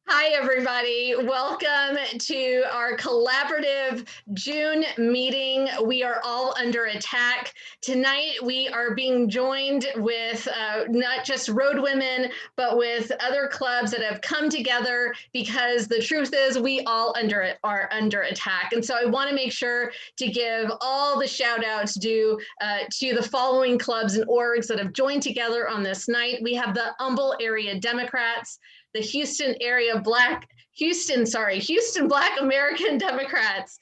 Hi, everybody. Welcome to our collaborative June meeting. We are all under attack. Tonight, we are being joined with not just ROADwomen, but with other clubs that have come together because the truth is we all are under attack. And so I want to make sure to give all the shout outs due to the following clubs and orgs that have joined together on this night. We have the Humble Area Democrats, the Houston Black American Democrats,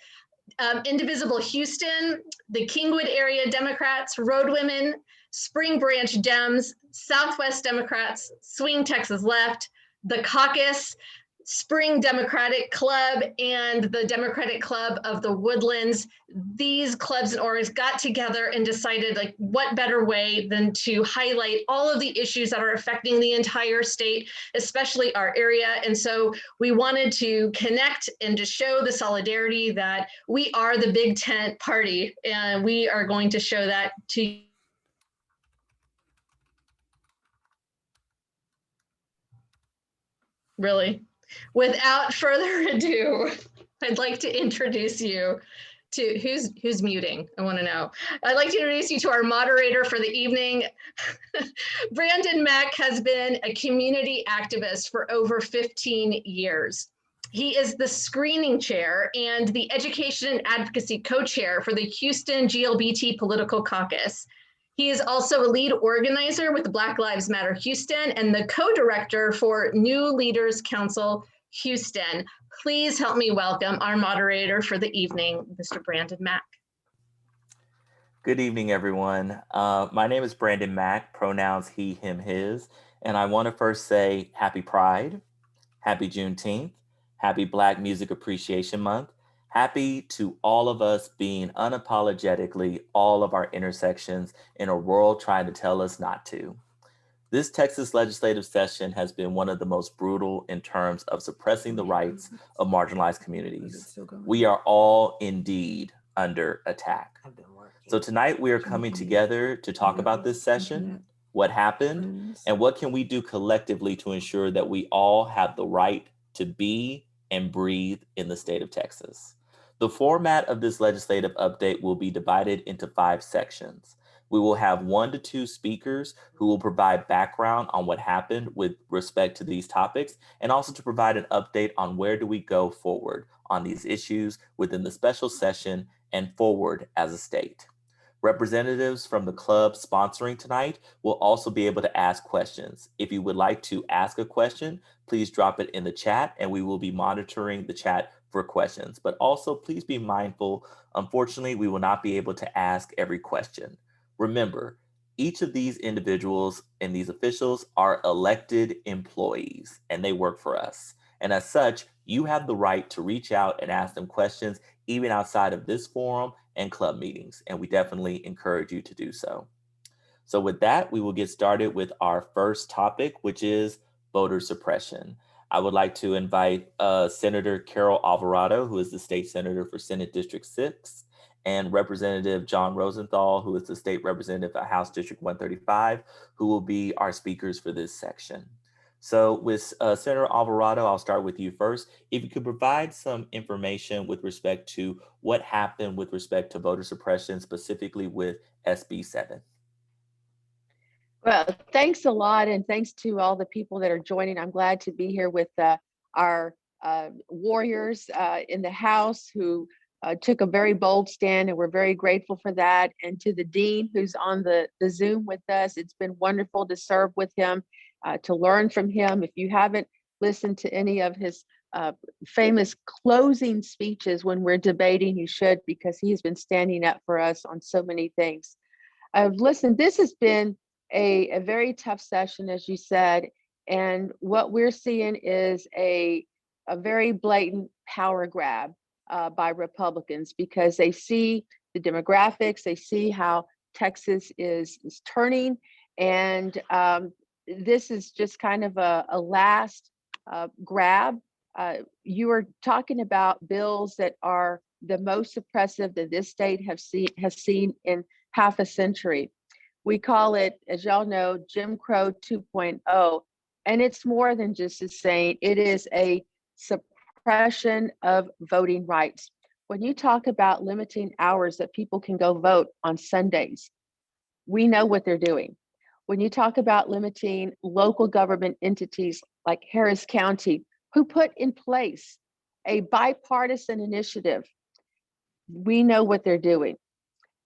Indivisible Houston, the Kingwood Area Democrats, ROADwomen, Spring Branch Dems, Southwest Democrats, Swing Texas Left, the Caucus, Spring Democratic Club, and the Democratic Club of the Woodlands. These clubs and orgs got together and decided, like, what better way than to highlight all of the issues that are affecting the entire state, especially our area. And so we wanted to connect and to show the solidarity that we are the big tent party, and we are going to show that to really. Without further ado, I'd like to introduce you to who's muting. I want to know. I'd like to introduce you to our moderator for the evening. Brandon Mack has been a community activist for over 15 years. He is the screening chair and the education and advocacy co-chair for the Houston GLBT Political Caucus. He is also a lead organizer with Black Lives Matter Houston and the co-director for New Leaders Council Houston. Please help me welcome our moderator for the evening, Mr. Brandon Mack. Good evening, everyone. My name is Brandon Mack, pronouns he, him, his, and I want to first say happy Pride, happy Juneteenth, happy Black Music Appreciation Month, happy to all of us being unapologetically all of our intersections in a world trying to tell us not to. This Texas legislative session has been one of the most brutal in terms of suppressing the rights of marginalized communities. We are all indeed under attack. So tonight we are coming together to talk about this session, what happened, and what can we do collectively to ensure that we all have the right to be and breathe in the state of Texas. The format of this legislative update will be divided into 5 sections. We will have 1 to 2 speakers who will provide background on what happened with respect to these topics, and also to provide an update on where do we go forward on these issues within the special session and forward as a state. Representatives from the club sponsoring tonight will also be able to ask questions. If you would like to ask a question, please drop it in the chat and we will be monitoring the chat for questions. But also please be mindful, unfortunately, we will not be able to ask every question. Remember, each of these individuals and these officials are elected employees and they work for us. And as such, you have the right to reach out and ask them questions even outside of this forum and club meetings, and we definitely encourage you to do so. So with that, we will get started with our first topic, which is voter suppression. I would like to invite Senator Carol Alvarado, who is the state senator for Senate District 6, and Representative John Rosenthal, who is the state representative for House District 135, who will be our speakers for this section. So with Senator Alvarado, I'll start with you first. If you could provide some information with respect to what happened with respect to voter suppression, specifically with SB 7. Well, thanks a lot, and thanks to all the people that are joining. I'm glad to be here with our warriors in the House who took a very bold stand, and we're very grateful for that. And to the Dean who's on the Zoom with us, it's been wonderful to serve with him, to learn from him. If you haven't listened to any of his famous closing speeches when we're debating, you should, because he's been standing up for us on so many things. Listen, this has been a very tough session, as you said, and what we're seeing is a very blatant power grab by Republicans, because they see the demographics, they see how Texas is turning, and this is just kind of a last grab. You are talking about bills that are the most oppressive that this state has seen in half a century. We call it, as y'all know, Jim Crow 2.0. And it's more than just a saying, it is a suppression of voting rights. When you talk about limiting hours that people can go vote on Sundays, we know what they're doing. When you talk about limiting local government entities like Harris County, who put in place a bipartisan initiative, we know what they're doing.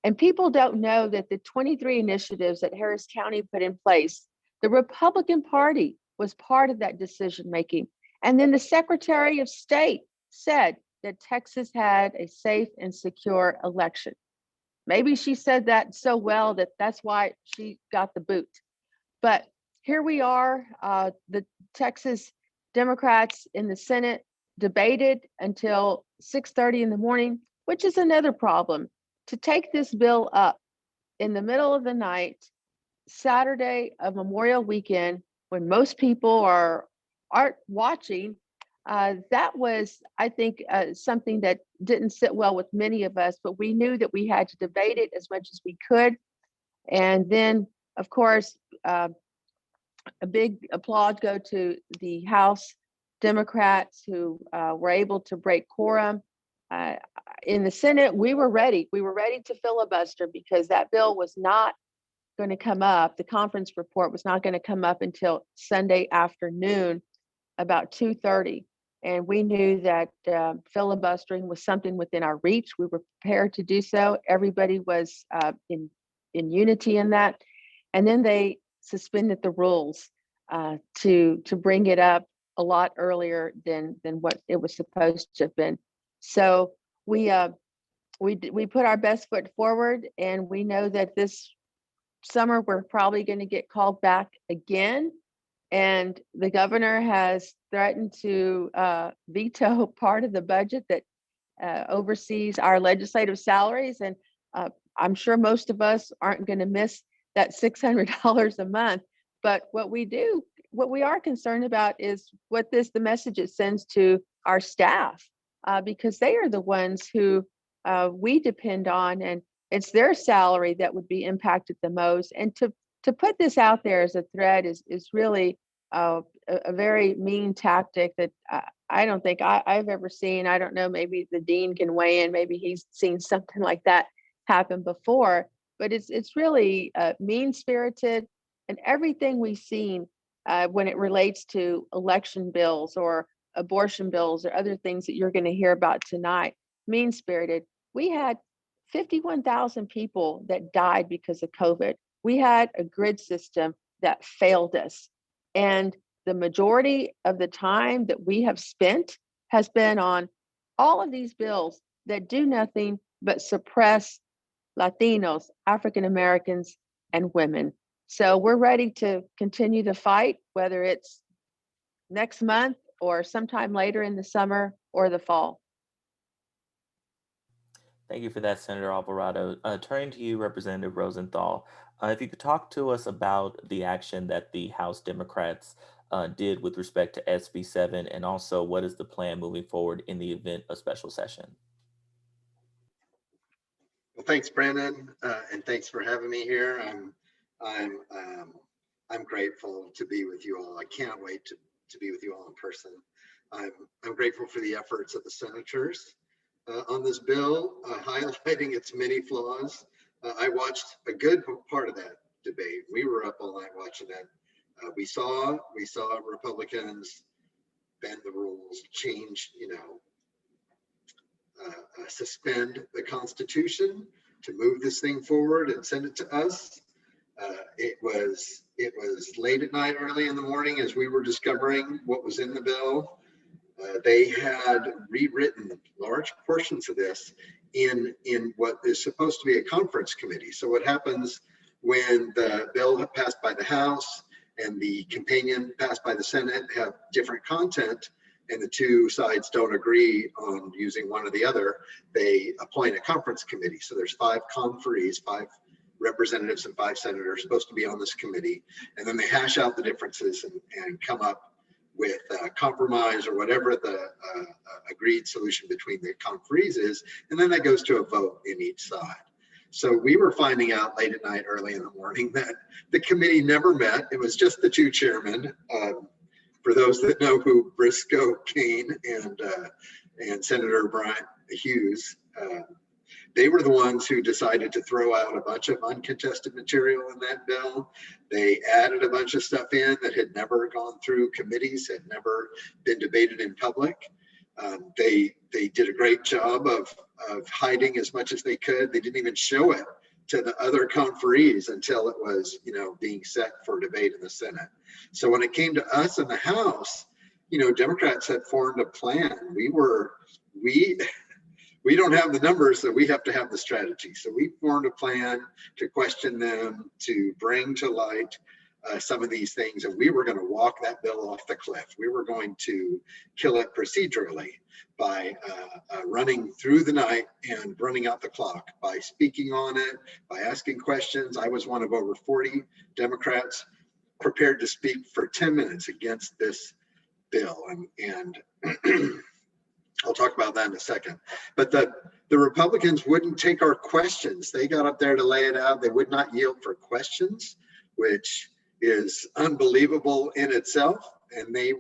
And people don't know that the 23 initiatives that Harris County put in place, the Republican Party was part of that decision making. And then the Secretary of State said that Texas had a safe and secure election. Maybe she said that so well that that's why she got the boot. But here we are, the Texas Democrats in the Senate debated until 6:30 in the morning, which is another problem. To take this bill up in the middle of the night, Saturday of Memorial Weekend, when most people aren't watching, that was, I think, something that didn't sit well with many of us, but we knew that we had to debate it as much as we could. And then, of course, a big applause go to the House Democrats who were able to break quorum. In the Senate, we were ready. We were ready to filibuster because that bill was not going to come up. The conference report was not going to come up until Sunday afternoon, about 2:30. And we knew that filibustering was something within our reach. We were prepared to do so. Everybody was in unity in that. And then they suspended the rules to bring it up a lot earlier than what it was supposed to have been. So we put our best foot forward, and we know that this summer we're probably going to get called back again. And the governor has threatened to veto part of the budget that oversees our legislative salaries. And I'm sure most of us aren't going to miss that $600 a month. But what we are concerned about is the message it sends to our staff, because they are the ones who we depend on, and it's their salary that would be impacted the most. And to put this out there as a threat is really a very mean tactic that I don't think I've ever seen. I don't know, maybe the dean can weigh in. Maybe he's seen something like that happen before, but it's really mean-spirited. And everything we've seen when it relates to election bills or abortion bills or other things that you're going to hear about tonight, mean-spirited. We had 51,000 people that died because of COVID. We had a grid system that failed us. And the majority of the time that we have spent has been on all of these bills that do nothing but suppress Latinos, African Americans, and women. So we're ready to continue the fight, whether it's next month or sometime later in the summer or the fall. Thank you for that, Senator Alvarado. Turning to you, Representative Rosenthal, if you could talk to us about the action that the House Democrats did with respect to SB 7, and also what is the plan moving forward in the event of special session? Well, thanks, Brandon, and thanks for having me here. I'm grateful to be with you all. I can't wait to be with you all in person. I'm grateful for the efforts of the senators on this bill, highlighting its many flaws. I watched a good part of that debate. We were up all night watching that. We saw Republicans bend the rules, change, suspend the Constitution to move this thing forward and send it to us. It was late at night, early in the morning, as we were discovering what was in the bill. They had rewritten large portions of this in what is supposed to be a conference committee. So what happens when the bill passed by the House and the companion passed by the Senate have different content, and the two sides don't agree on using one or the other, they appoint a conference committee. So there's 5 conferees, 5 representatives and 5 senators supposed to be on this committee. And then they hash out the differences and come up with a compromise or whatever the agreed solution between the conferees is. And then that goes to a vote in each side. So we were finding out late at night, early in the morning, that the committee never met. It was just the 2 chairmen, For those that know who Briscoe, Kane, and Senator Bryant Hughes, they were the ones who decided to throw out a bunch of uncontested material in that bill. They added a bunch of stuff in that had never gone through committees, had never been debated in public. They did a great job of hiding as much as they could. They didn't even show it to the other conferees until it was, being set for debate in the Senate. So when it came to us in the House, Democrats had formed a plan. We don't have the numbers, so we have to have the strategy. So we formed a plan to question them, to bring to light some of these things, and we were going to walk that bill off the cliff. We were going to kill it procedurally by running through the night and running out the clock, by speaking on it, by asking questions. I was one of over 40 Democrats prepared to speak for 10 minutes against this bill, and I'll talk about that in a second. But the Republicans wouldn't take our questions. They got up there to lay it out. They would not yield for questions, which is unbelievable in itself. And they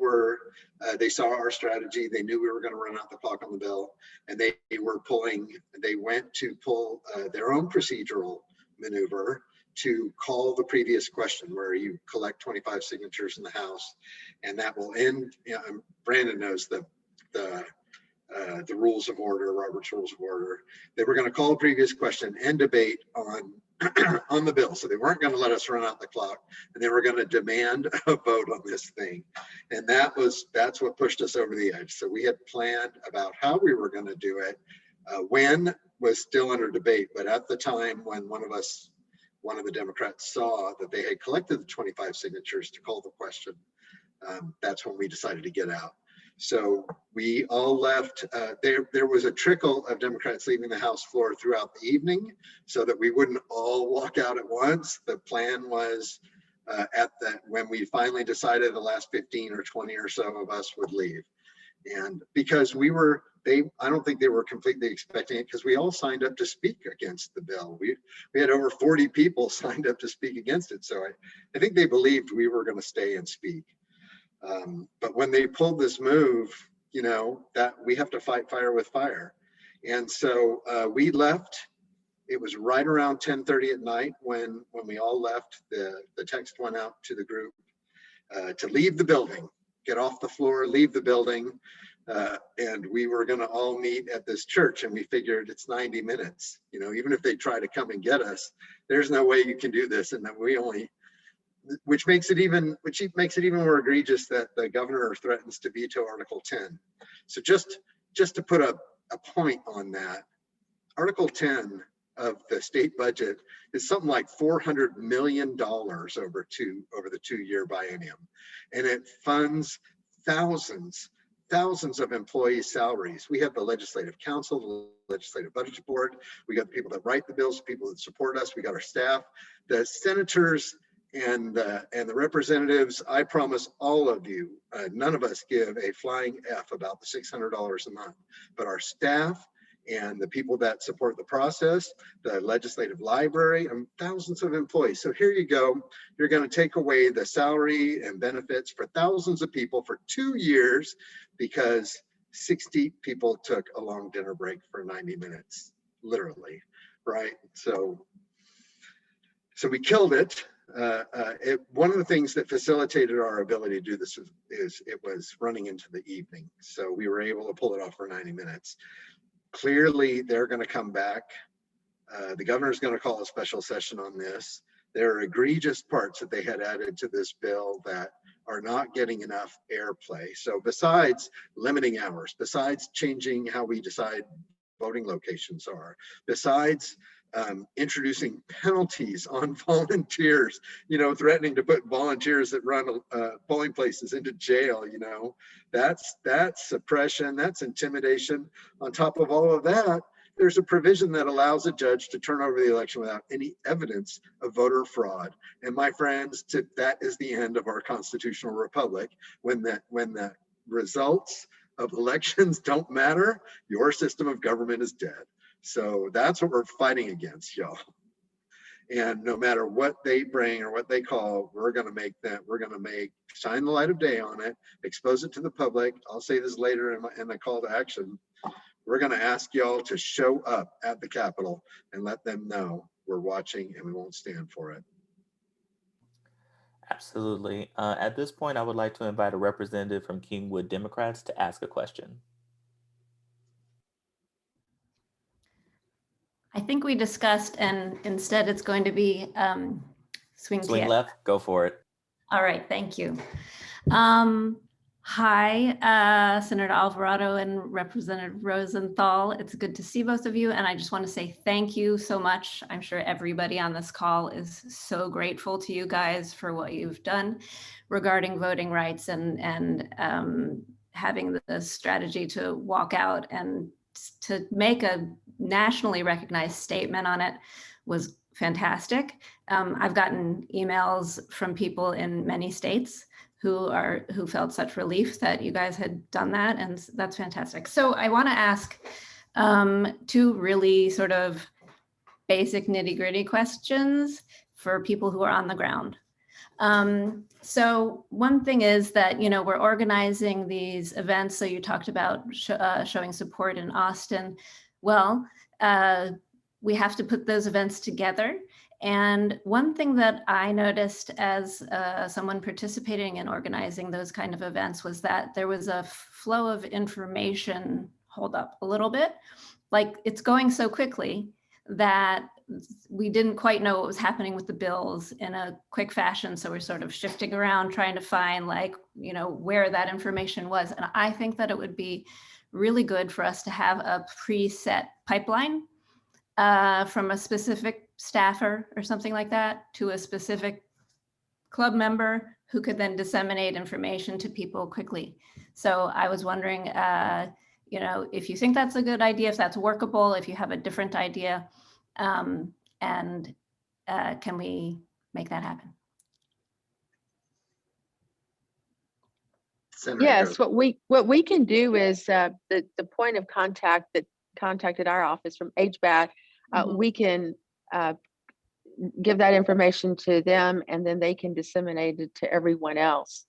saw our strategy. They knew we were going to run out the clock on the bill, and they went to pull their own procedural maneuver to call the previous question, where you collect 25 signatures in the House, and that will end. Brandon knows the rules of order, Robert's Rules of Order. They were going to call the previous question and debate on the bill. So they weren't going to let us run out the clock, and they were going to demand a vote on this thing. And that's what pushed us over the edge. So we had planned about how we were going to do it. When was still under debate, but at the time when one of the Democrats saw that they had collected the 25 signatures to call the question, that's when we decided to get out. So we all left. There was a trickle of Democrats leaving the House floor throughout the evening so that we wouldn't all walk out at once. The plan was when we finally decided, the last 15 or 20 or so of us would leave. And because I don't think they were completely expecting it, because we all signed up to speak against the bill. We had over 40 people signed up to speak against it. So I think they believed we were going to stay and speak. But when they pulled this move, that we have to fight fire with fire. And so we left. It was right around 10:30 at night when we all left. The text went out to the group to leave the building, get off the floor, leave the building. And we were going to all meet at this church, and we figured it's 90 minutes. Even if they try to come and get us, there's no way you can do this. And that which makes it even more egregious that the governor threatens to veto Article 10. So just to put a point on that, Article 10 of the state budget is something like $400 million over the 2-year biennium, and it funds thousands of employees' salaries. We have the Legislative Council, the Legislative Budget Board. We got the people that write the bills, people that support us. We got our staff, the senators, and the representatives. I promise all of you, none of us give a flying F about the $600 a month, but our staff and the people that support the process, the legislative library, and thousands of employees. So here you go. You're going to take away the salary and benefits for thousands of people for 2 years because 60 people took a long dinner break for 90 minutes, literally, right? So we killed it. One of the things that facilitated our ability to do this is it was running into the evening. So we were able to pull it off for 90 minutes. Clearly, they're going to come back. The governor's going to call a special session on this. There are egregious parts that they had added to this bill that are not getting enough airplay. So besides limiting hours, besides changing how we decide voting locations are, besides introducing penalties on volunteers, threatening to put volunteers that run polling places into jail, that's suppression, that's intimidation. On top of all of that, there's a provision that allows a judge to turn over the election without any evidence of voter fraud. And my friends, that is the end of our constitutional republic. When the results of elections don't matter, your system of government is dead. So that's what we're fighting against, y'all. And no matter what they bring or what they call, we're going to shine the light of day on it, expose it to the public. I'll say this later in the call to action. We're going to ask y'all to show up at the Capitol and let them know we're watching and we won't stand for it. Absolutely. At this point, I would like to invite a representative from Kingwood Democrats to ask a question. I think we discussed, and instead it's going to be swing left, go for it. All right, thank you. Hi, Senator Alvarado and Representative Rosenthal. It's good to see both of you, and I just want to say thank you so much. I'm sure everybody on this call is so grateful to you guys for what you've done regarding voting rights and having the strategy to walk out and to make a nationally recognized statement on it was fantastic. I've gotten emails from people in many states who felt such relief that you guys had done that, and that's fantastic. So I want to ask two really sort of basic nitty-gritty questions for people who are on the ground. So one thing is that, you know, we're organizing these events. So you talked about showing support in Austin. Well, we have to put those events together. And one thing that I noticed as someone participating in organizing those kind of events was that there was a flow of information, hold up a little bit, like it's going so quickly that we didn't quite know what was happening with the bills in a quick fashion. So we're sort of shifting around, trying to find, like, you know, where that information was. And I think that it would be really good for us to have a preset pipeline from a specific staffer or something like that to a specific club member who could then disseminate information to people quickly. So I was wondering, you know, if you think that's a good idea, if that's workable, if you have a different idea, and can we make that happen? Yes, what we can do is the point of contact that contacted our office from HBAT, we can give that information to them, and then they can disseminate it to everyone else,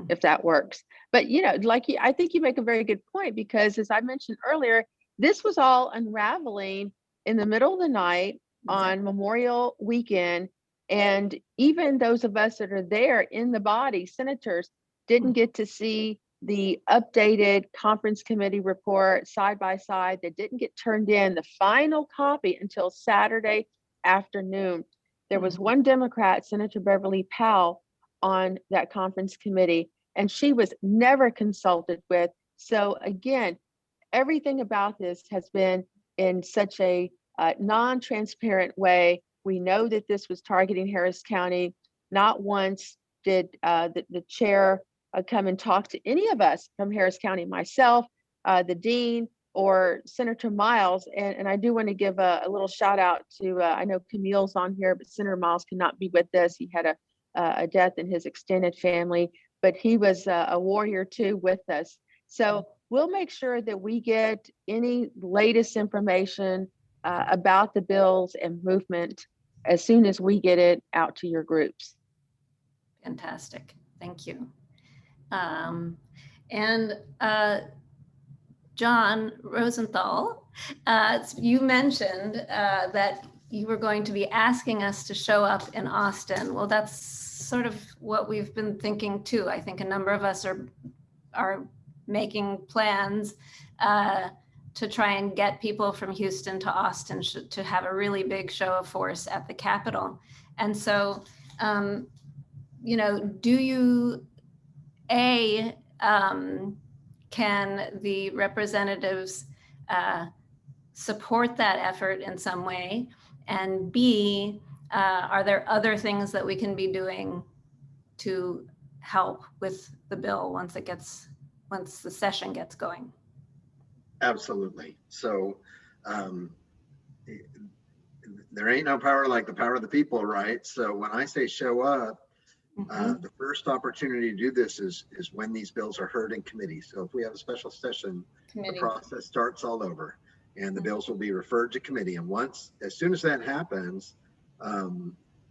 if that works. But, you know, like I think you make a very good point, because as I mentioned earlier, this was all unraveling in the middle of the night on Memorial Weekend. And even those of us that are there in the body, senators, didn't get to see the updated conference committee report side by side. That didn't get turned in, the final copy, until Saturday afternoon. There was one Democrat, Senator Beverly Powell, on that conference committee, and she was never consulted with. So again, everything about this has been in such a non-transparent way. We know that this was targeting Harris County. Not once did the chair come and talk to any of us from Harris County, myself, the dean, or Senator Miles. And I do want to give a little shout out to, I know Camille's on here, but Senator Miles cannot be with us. He had a death in his extended family, but he was a warrior too with us. So we'll make sure that we get any latest information about the bills and movement as soon as we get it out to your groups. Fantastic, thank you. John Rosenthal, you mentioned that you were going to be asking us to show up in Austin. Well, that's sort of what we've been thinking too. I think a number of us are making plans to try and get people from Houston to Austin to have a really big show of force at the Capitol. And so, you know, do you, can the representatives support that effort in some way? And B, are there other things that we can be doing to help with the bill once the session gets going? Absolutely. So there ain't no power like the power of the people, right? So when I say show up, the first opportunity to do this is when these bills are heard in committee. So if we have a special session, the process starts all over, and the bills will be referred to committee. And as soon as that happens,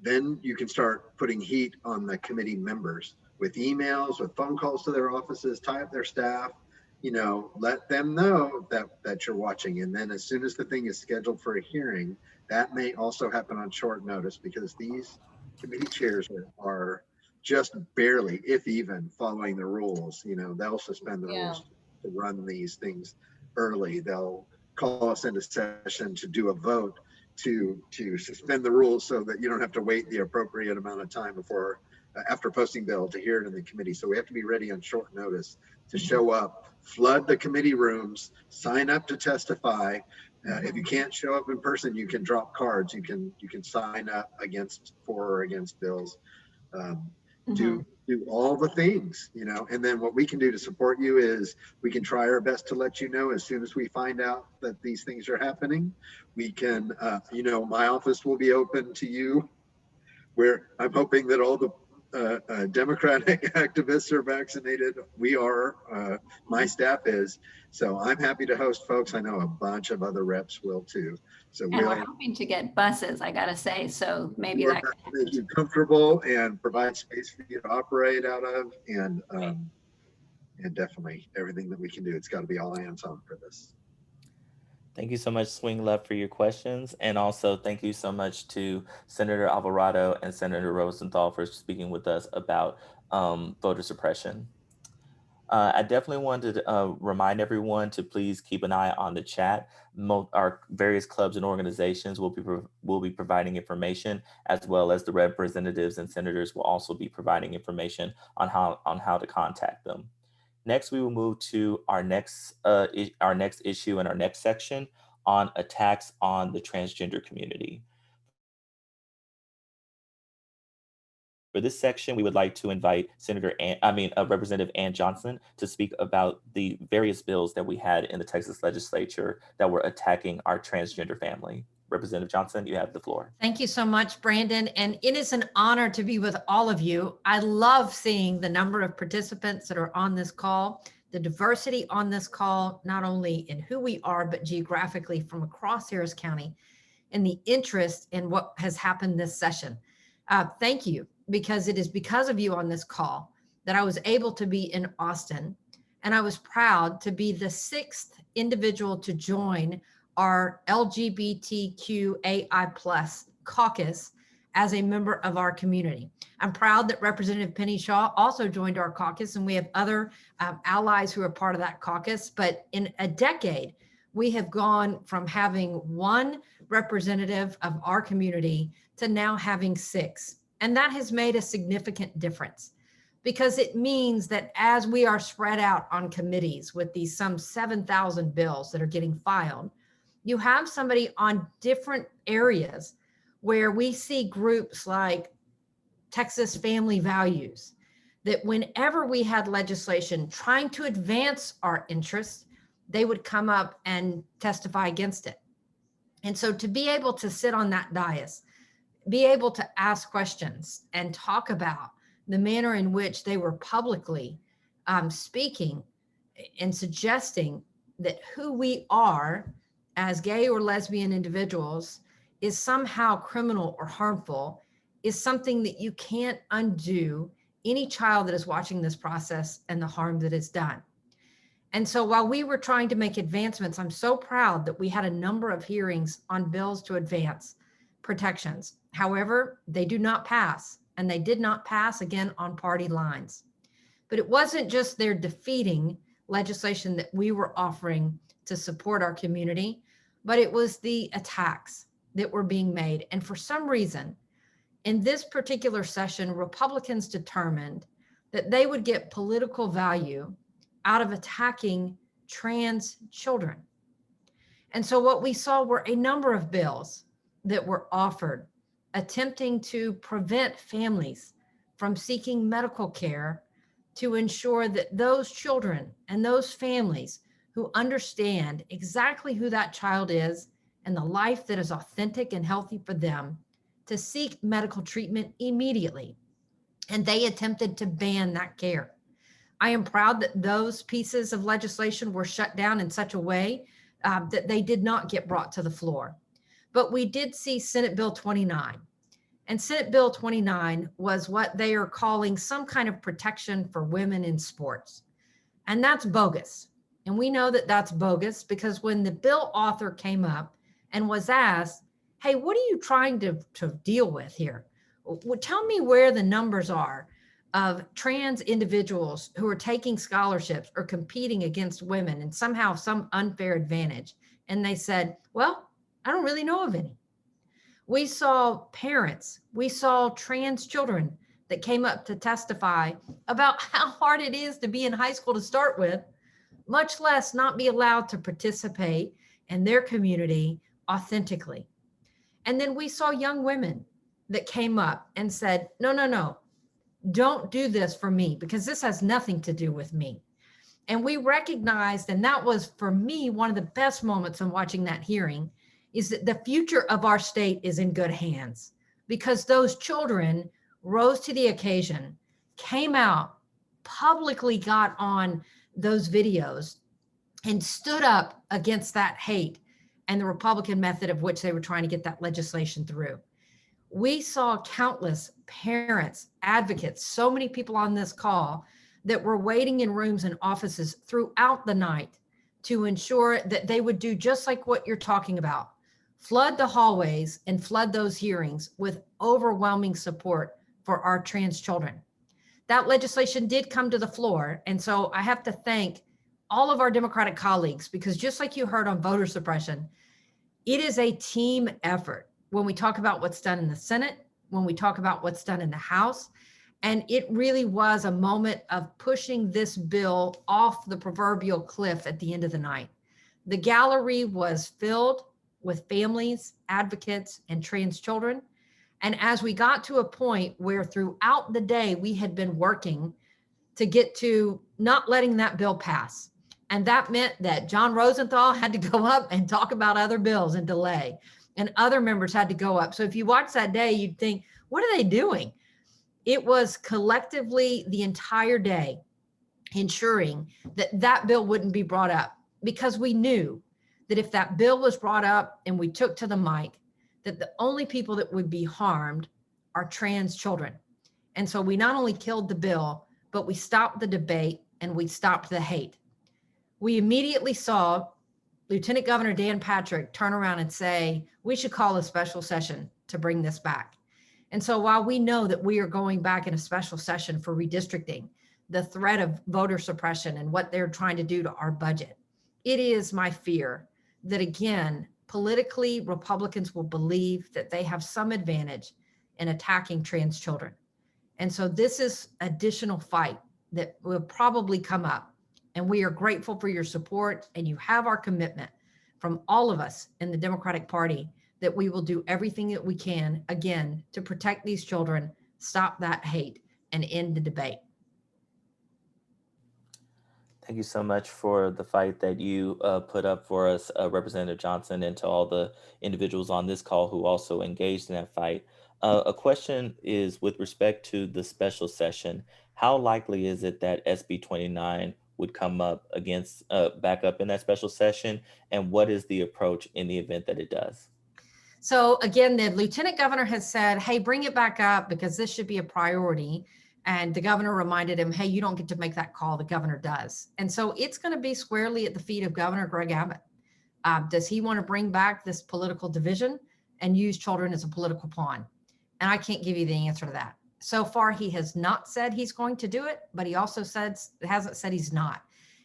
then you can start putting heat on the committee members with emails, with phone calls to their offices, tie up their staff, let them know that you're watching. And then as soon as the thing is scheduled for a hearing, that may also happen on short notice, because these committee chairs are just barely, if even, following the rules. They'll suspend the rules to run these things early. They'll call us into session to do a vote to suspend the rules so that you don't have to wait the appropriate amount of time before after posting bill to hear it in the committee. So we have to be ready on short notice to show up, flood the committee rooms, sign up to testify. If you can't show up in person, you can drop cards. You can sign up for or against bills. Do all the things, and then what we can do to support you is we can try our best to let you know as soon as we find out that these things are happening. We can, my office will be open to you, where I'm hoping that all the Democratic activists are vaccinated. We are, my staff is. So I'm happy to host folks. I know a bunch of other reps will too. So and we're hoping to get buses, I gotta say. So maybe that can make you comfortable and provide space for you to operate out of, and definitely everything that we can do. It's got to be all hands on for this. Thank you so much, Swing Left, for your questions. And also thank you so much to Senator Alvarado and Senator Rosenthal for speaking with us about voter suppression. I definitely wanted to remind everyone to please keep an eye on the chat. Our various clubs and organizations will be providing information, as well as the representatives and senators will also be providing information on how to contact them. Next, we will move to our next issue and our next section on attacks on the transgender community. For this section, we would like to invite Representative Ann Johnson to speak about the various bills that we had in the Texas Legislature that were attacking our transgender family. Representative Johnson, you have the floor. Thank you so much, Brandon. And it is an honor to be with all of you. I love seeing the number of participants that are on this call, the diversity on this call, not only in who we are, but geographically from across Harris County, and the interest in what has happened this session. Thank you, because it is because of you on this call that I was able to be in Austin, and I was proud to be the 6th individual to join our LGBTQAI+ caucus as a member of our community. I'm proud that Representative Penny Shaw also joined our caucus, and we have other allies who are part of that caucus. But in a decade, we have gone from having one representative of our community to now having 6. And that has made a significant difference, because it means that as we are spread out on committees with these some 7,000 bills that are getting filed, you have somebody on different areas where we see groups like Texas Family Values, that whenever we had legislation trying to advance our interests, they would come up and testify against it. And so to be able to sit on that dais, be able to ask questions and talk about the manner in which they were publicly speaking and suggesting that who we are as gay or lesbian individuals is somehow criminal or harmful is something that you can't undo any child that is watching this process and the harm that is done. And so while we were trying to make advancements, I'm so proud that we had a number of hearings on bills to advance protections. However, they do not pass, and they did not pass again on party lines. But it wasn't just their defeating legislation that we were offering to support our community, but it was the attacks that were being made. And for some reason, in this particular session, Republicans determined that they would get political value out of attacking trans children. And so what we saw were a number of bills that were offered attempting to prevent families from seeking medical care to ensure that those children and those families who understand exactly who that child is and the life that is authentic and healthy for them to seek medical treatment immediately. And they attempted to ban that care. I am proud that those pieces of legislation were shut down in such a way that they did not get brought to the floor. But we did see Senate Bill 29, And Senate Bill 29 was what they are calling some kind of protection for women in sports. And that's bogus. And we know that that's bogus because when the bill author came up and was asked, hey, what are you trying to deal with here? Well, tell me where the numbers are of trans individuals who are taking scholarships or competing against women and somehow some unfair advantage. And they said, well, I don't really know of any. We saw parents, we saw trans children that came up to testify about how hard it is to be in high school to start with, much less not be allowed to participate in their community authentically. And then we saw young women that came up and said, no, don't do this for me because this has nothing to do with me. And we recognized, and that was for me, one of the best moments in watching that hearing, is that the future of our state is in good hands because those children rose to the occasion, came out, publicly got on those videos and stood up against that hate and the Republican method of which they were trying to get that legislation through. We saw countless parents, advocates, so many people on this call that were waiting in rooms and offices throughout the night to ensure that they would do just like what you're talking about, flood the hallways and flood those hearings with overwhelming support for our trans children. That legislation did come to the floor. And so I have to thank all of our Democratic colleagues, because just like you heard on voter suppression, it is a team effort when we talk about what's done in the Senate, when we talk about what's done in the House. And it really was a moment of pushing this bill off the proverbial cliff at the end of the night. The gallery was filled with families, advocates, and trans children. And as we got to a point where throughout the day, we had been working to get to not letting that bill pass. And that meant that John Rosenthal had to go up and talk about other bills and delay, and other members had to go up. So if you watch that day, you'd think, what are they doing? It was collectively the entire day ensuring that that bill wouldn't be brought up, because we knew that if that bill was brought up and we took to the mic, that the only people that would be harmed are trans children. And so we not only killed the bill, but we stopped the debate and we stopped the hate. We immediately saw Lieutenant Governor Dan Patrick turn around and say, we should call a special session to bring this back. And so while we know that we are going back in a special session for redistricting, the threat of voter suppression and what they're trying to do to our budget, it is my fear that, again, politically, Republicans will believe that they have some advantage in attacking trans children. And so this is additional fight that will probably come up. And we are grateful for your support, and you have our commitment from all of us in the Democratic Party that we will do everything that we can, again, to protect these children, stop that hate, and end the debate. Thank you so much for the fight that you put up for us, Representative Johnson, and to all the individuals on this call who also engaged in that fight. A question is with respect to the special session, how likely is it that SB 29 would come up against, back up in that special session? And what is the approach in the event that it does? So again, the Lieutenant Governor has said, hey, bring it back up because this should be a priority. And the governor reminded him, hey, you don't get to make that call, the governor does. And so it's going to be squarely at the feet of Governor Greg Abbott. Does he want to bring back this political division and use children as a political pawn? And I can't give you the answer to that. So far, he has not said he's going to do it, but he also hasn't said he's not.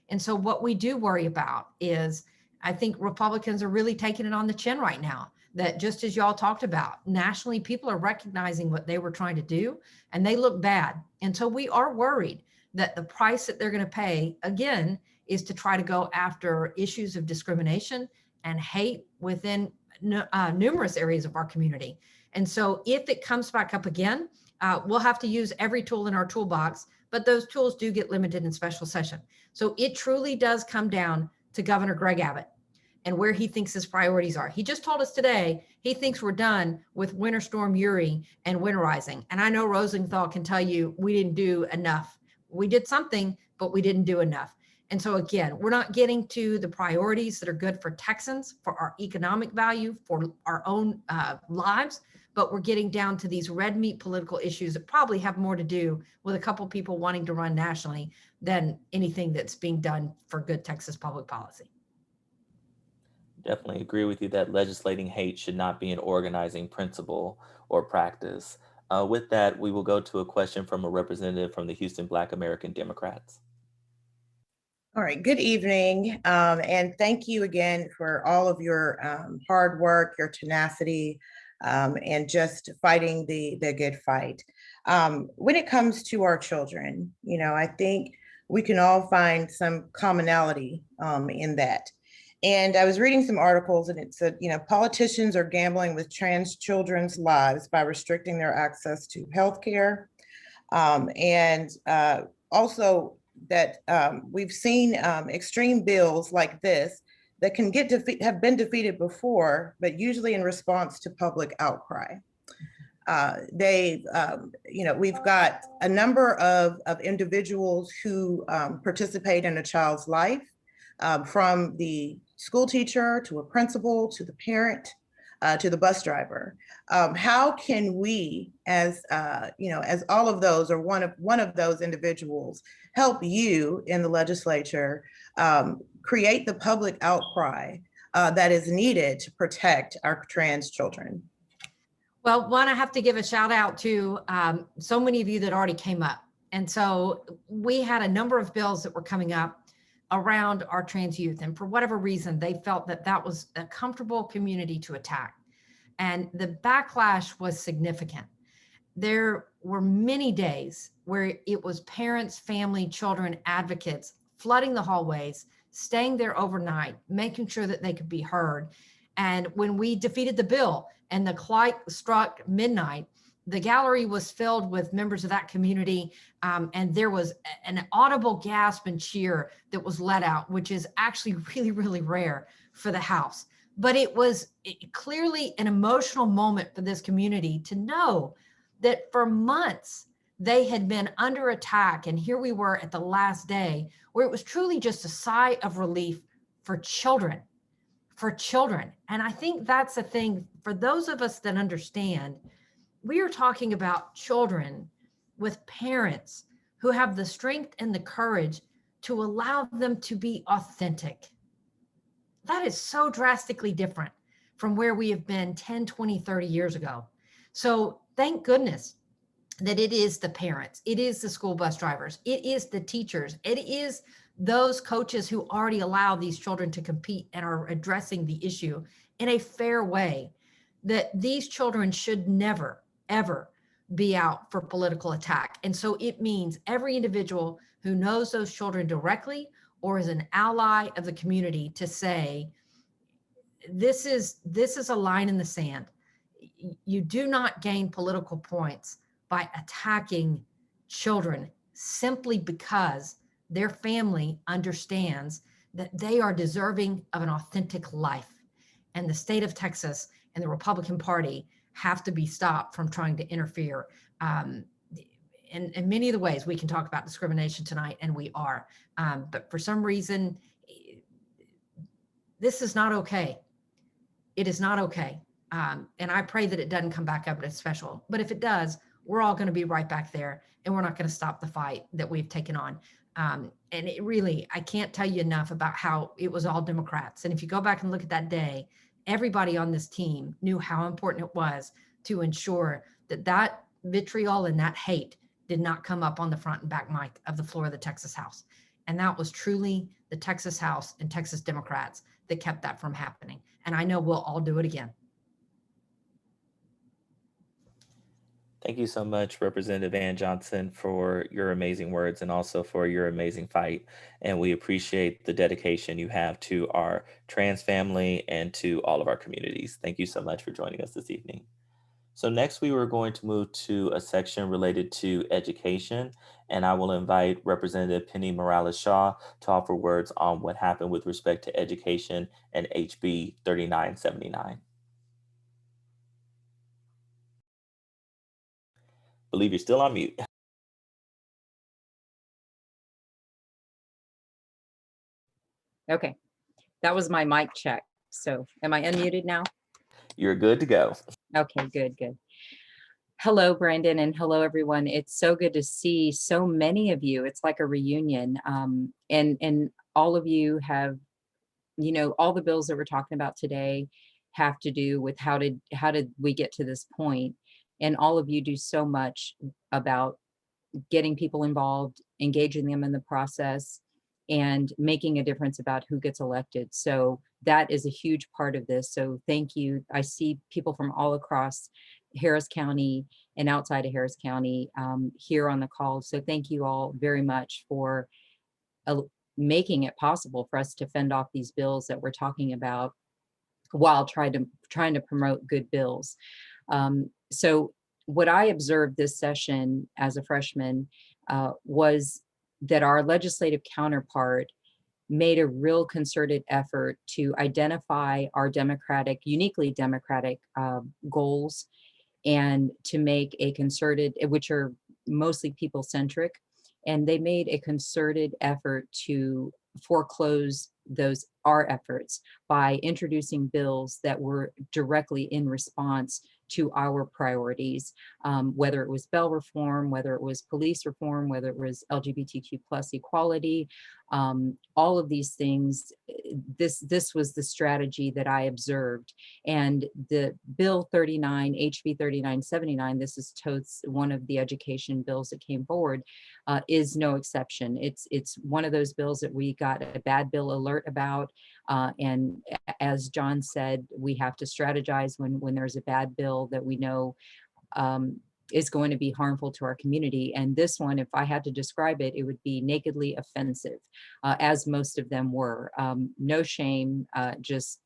And so what we do worry about is, I think Republicans are really taking it on the chin right now. That just as y'all talked about, nationally, people are recognizing what they were trying to do, and they look bad. And so we are worried that the price that they're going to pay, again, is to try to go after issues of discrimination and hate within numerous areas of our community. And so if it comes back up again, we'll have to use every tool in our toolbox, but those tools do get limited in special session. So it truly does come down to Governor Greg Abbott and where he thinks his priorities are. He just told us today he thinks we're done with Winter Storm Uri and winterizing. And I know Rosenthal can tell you we didn't do enough. We did something, but we didn't do enough. And so again, we're not getting to the priorities that are good for Texans, for our economic value, for our own lives, but we're getting down to these red meat political issues that probably have more to do with a couple people wanting to run nationally than anything that's being done for good Texas public policy. Definitely agree with you that legislating hate should not be an organizing principle or practice. With that, we will go to a question from a representative from the Houston Black American Democrats. All right, good evening. And thank you again for all of your hard work, your tenacity, and just fighting the good fight. When it comes to our children, I think we can all find some commonality in that. And I was reading some articles and it said, politicians are gambling with trans children's lives by restricting their access to healthcare. And also that we've seen extreme bills like this that can have been defeated before, but usually in response to public outcry. We've got a number of individuals who participate in a child's life, from the school teacher to a principal to the parent to the bus driver. How can we, as all of those or one of those individuals, help you in the legislature create the public outcry that is needed to protect our trans children? Well, one, I have to give a shout out to so many of you that already came up. And so we had a number of bills that were coming up around our trans youth. And for whatever reason, they felt that that was a comfortable community to attack. And the backlash was significant. There were many days where it was parents, family, children, advocates flooding the hallways, staying there overnight, making sure that they could be heard. And when we defeated the bill and the clock struck midnight, the gallery was filled with members of that community, and there was an audible gasp and cheer that was let out, which is actually really, really rare for the House. But it was clearly an emotional moment for this community to know that for months they had been under attack. And here we were at the last day where it was truly just a sigh of relief for children. And I think that's the thing for those of us that understand. We are talking about children with parents who have the strength and the courage to allow them to be authentic. That is so drastically different from where we have been 10, 20, 30 years ago. So thank goodness that it is the parents, it is the school bus drivers, it is the teachers, it is those coaches who already allow these children to compete and are addressing the issue in a fair way, that these children should never, ever be out for political attack. And so it means every individual who knows those children directly or is an ally of the community to say, this is a line in the sand. You do not gain political points by attacking children simply because their family understands that they are deserving of an authentic life. And the state of Texas and the Republican Party have to be stopped from trying to interfere. In many of the ways we can talk about discrimination tonight, and we are. But for some reason, this is not okay. It is not okay. And I pray that it doesn't come back up as special. But if it does, we're all going to be right back there, and we're not going to stop the fight that we've taken on. And it really, I can't tell you enough about how it was all Democrats. And if you go back and look at that day, everybody on this team knew how important it was to ensure that that vitriol and that hate did not come up on the front and back mic of the floor of the Texas House. And that was truly the Texas House and Texas Democrats that kept that from happening. And I know we'll all do it again. Thank you so much, Representative Ann Johnson, for your amazing words and also for your amazing fight. And we appreciate the dedication you have to our trans family and to all of our communities. Thank you so much for joining us this evening. So next we were going to move to a section related to education, and I will invite Representative Penny Morales-Shaw to offer words on what happened with respect to education and HB 3979. Believe you're still on mute. Okay, that was my mic check. So am I unmuted now? You're good to go. Okay, good. Hello, Brandon, and hello, everyone. It's so good to see so many of you. It's like a reunion. And all of you have, all the bills that we're talking about today have to do with how did we get to this point. And all of you do so much about getting people involved, engaging them in the process, and making a difference about who gets elected. So that is a huge part of this. So thank you. I see people from all across Harris County and outside of Harris County here on the call. So thank you all very much for making it possible for us to fend off these bills that we're talking about while trying to promote good bills. So what I observed this session as a freshman was that our legislative counterpart made a real concerted effort to identify our uniquely democratic goals, and to make a concerted, which are mostly people-centric, and they made a concerted effort to foreclose our efforts by introducing bills that were directly in response to our priorities, whether it was bail reform, whether it was police reform, whether it was LGBTQ plus equality, all of these things. This was the strategy that I observed. And the Bill 39, HB 3979, this is one of the education bills that came forward, is no exception. It's one of those bills that we got a bad bill alert about. And as John said, we have to strategize when there's a bad bill that we know is going to be harmful to our community. And this one, if I had to describe it, it would be nakedly offensive, as most of them were. No shame, just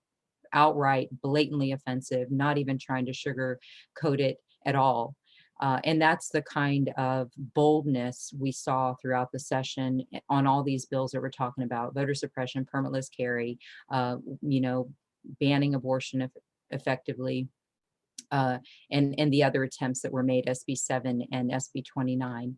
outright blatantly offensive, not even trying to sugarcoat it at all. And that's the kind of boldness we saw throughout the session on all these bills that we're talking about: voter suppression, permitless carry, banning abortion effectively, and the other attempts that were made, SB 7 and SB 29.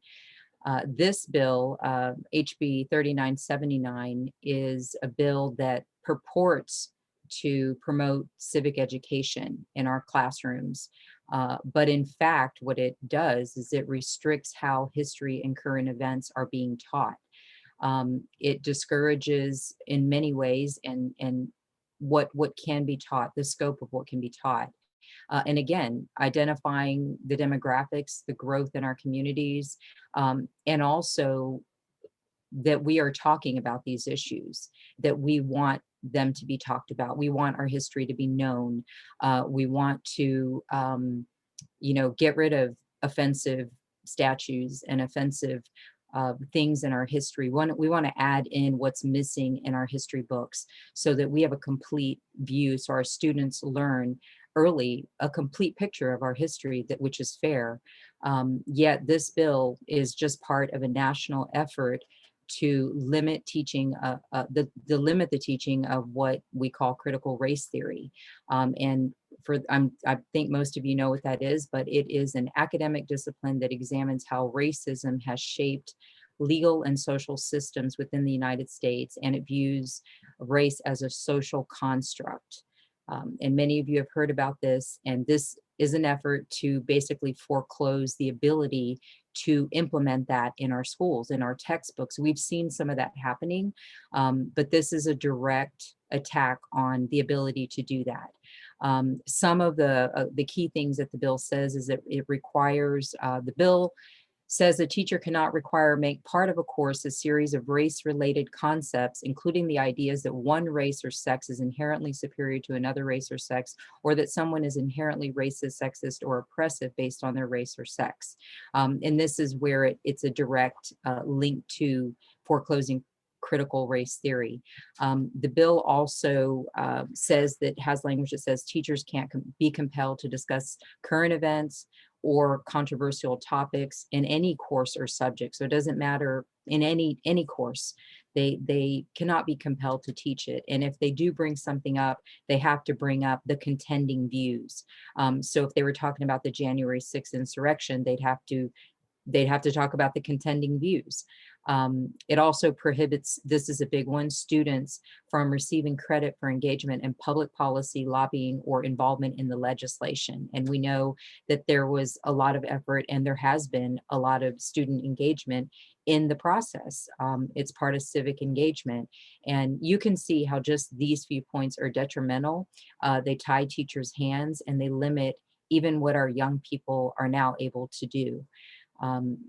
This bill, HB 3979, is a bill that purports to promote civic education in our classrooms. But in fact, what it does is it restricts how history and current events are being taught. It discourages in many ways and what can be taught, the scope of what can be taught. And again, identifying the demographics, the growth in our communities, and also that we are talking about these issues, that we want them to be talked about. We want our history to be known. We want to, get rid of offensive statues and offensive things in our history. We want to add in what's missing in our history books so that we have a complete view, so our students learn early a complete picture of our history, which is fair. Yet this bill is just part of a national effort to limit teaching, limit the teaching of what we call critical race theory. And I think most of you know what that is, but it is an academic discipline that examines how racism has shaped legal and social systems within the United States, and it views race as a social construct. And many of you have heard about this, and this is an effort to basically foreclose the ability to implement that in our schools, in our textbooks. We've seen some of that happening, but this is a direct attack on the ability to do that. Some of the key things that the bill says is that it requires, the bill says a teacher cannot make part of a course a series of race-related concepts, including the ideas that one race or sex is inherently superior to another race or sex, or that someone is inherently racist, sexist, or oppressive based on their race or sex. And this is where it's a direct link to foreclosing critical race theory. The bill also has language that says teachers can't be compelled to discuss current events or controversial topics in any course or subject. So it doesn't matter in any course, they cannot be compelled to teach it. And if they do bring something up, they have to bring up the contending views. So if they were talking about the January 6th insurrection, they'd have to talk about the contending views. It also prohibits, this is a big one, students from receiving credit for engagement in public policy, lobbying, or involvement in the legislation. And we know that there was a lot of effort and there has been a lot of student engagement in the process. It's part of civic engagement. And you can see how just these few points are detrimental. They tie teachers' hands and they limit even what our young people are now able to do.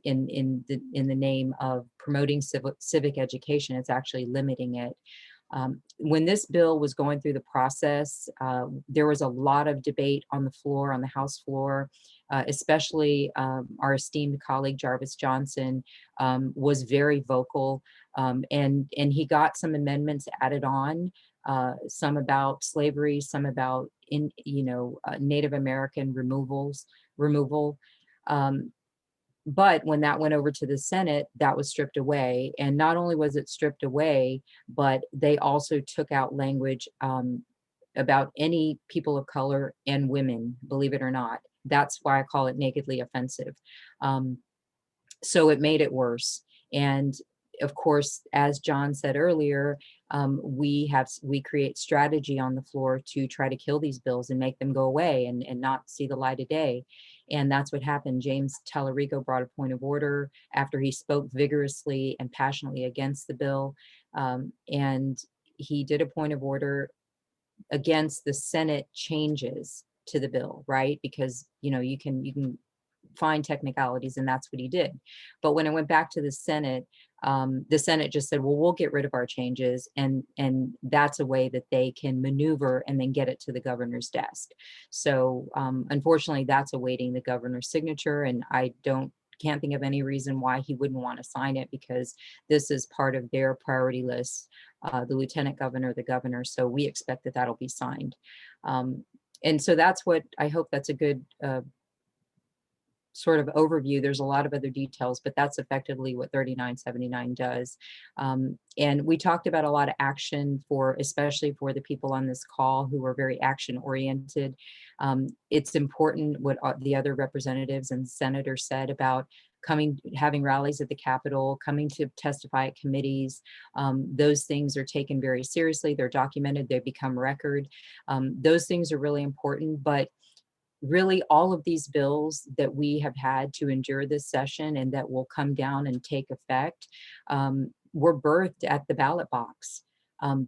In the name of promoting civic education, it's actually limiting it. When this bill was going through the process, there was a lot of debate on the floor, on the House floor, especially our esteemed colleague Jarvis Johnson was very vocal, and he got some amendments added on, some about slavery, some about Native American removal. But when that went over to the Senate, that was stripped away. And not only was it stripped away, but they also took out language about any people of color and women, believe it or not. That's why I call it nakedly offensive. So it made it worse. And of course, as John said earlier, we create strategy on the floor to try to kill these bills and make them go away and not see the light of day. And that's what happened. James Tallarico brought a point of order after he spoke vigorously and passionately against the bill. And he did a point of order against the Senate changes to the bill, right? Because, you can find technicalities, and that's what he did. But when it went back to the Senate just said, well, we'll get rid of our changes. And that's a way that they can maneuver and then get it to the governor's desk. So unfortunately, that's awaiting the governor's signature. And I can't think of any reason why he wouldn't want to sign it, because this is part of their priority list, the lieutenant governor, the governor. So we expect that that'll be signed. And so that's what I hope that's a good sort of overview. There's a lot of other details, but that's effectively what 3979 does. And we talked about a lot of action especially for the people on this call who are very action oriented. It's important what the other representatives and senators said about having rallies at the Capitol, coming to testify at committees. Those things are taken very seriously. They're documented, they become record. Those things are really important, but really all of these bills that we have had to endure this session and that will come down and take effect were birthed at the ballot box.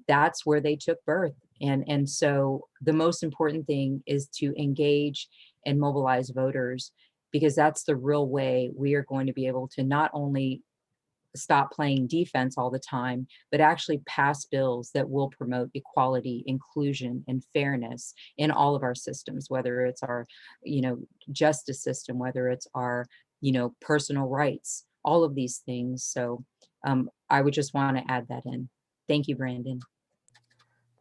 That's where they took birth. And so the most important thing is to engage and mobilize voters, because that's the real way we are going to be able to not only stop playing defense all the time, but actually pass bills that will promote equality, inclusion, and fairness in all of our systems, whether it's our, justice system, whether it's our, personal rights, all of these things. So I would just want to add that in. Thank you, Brandon.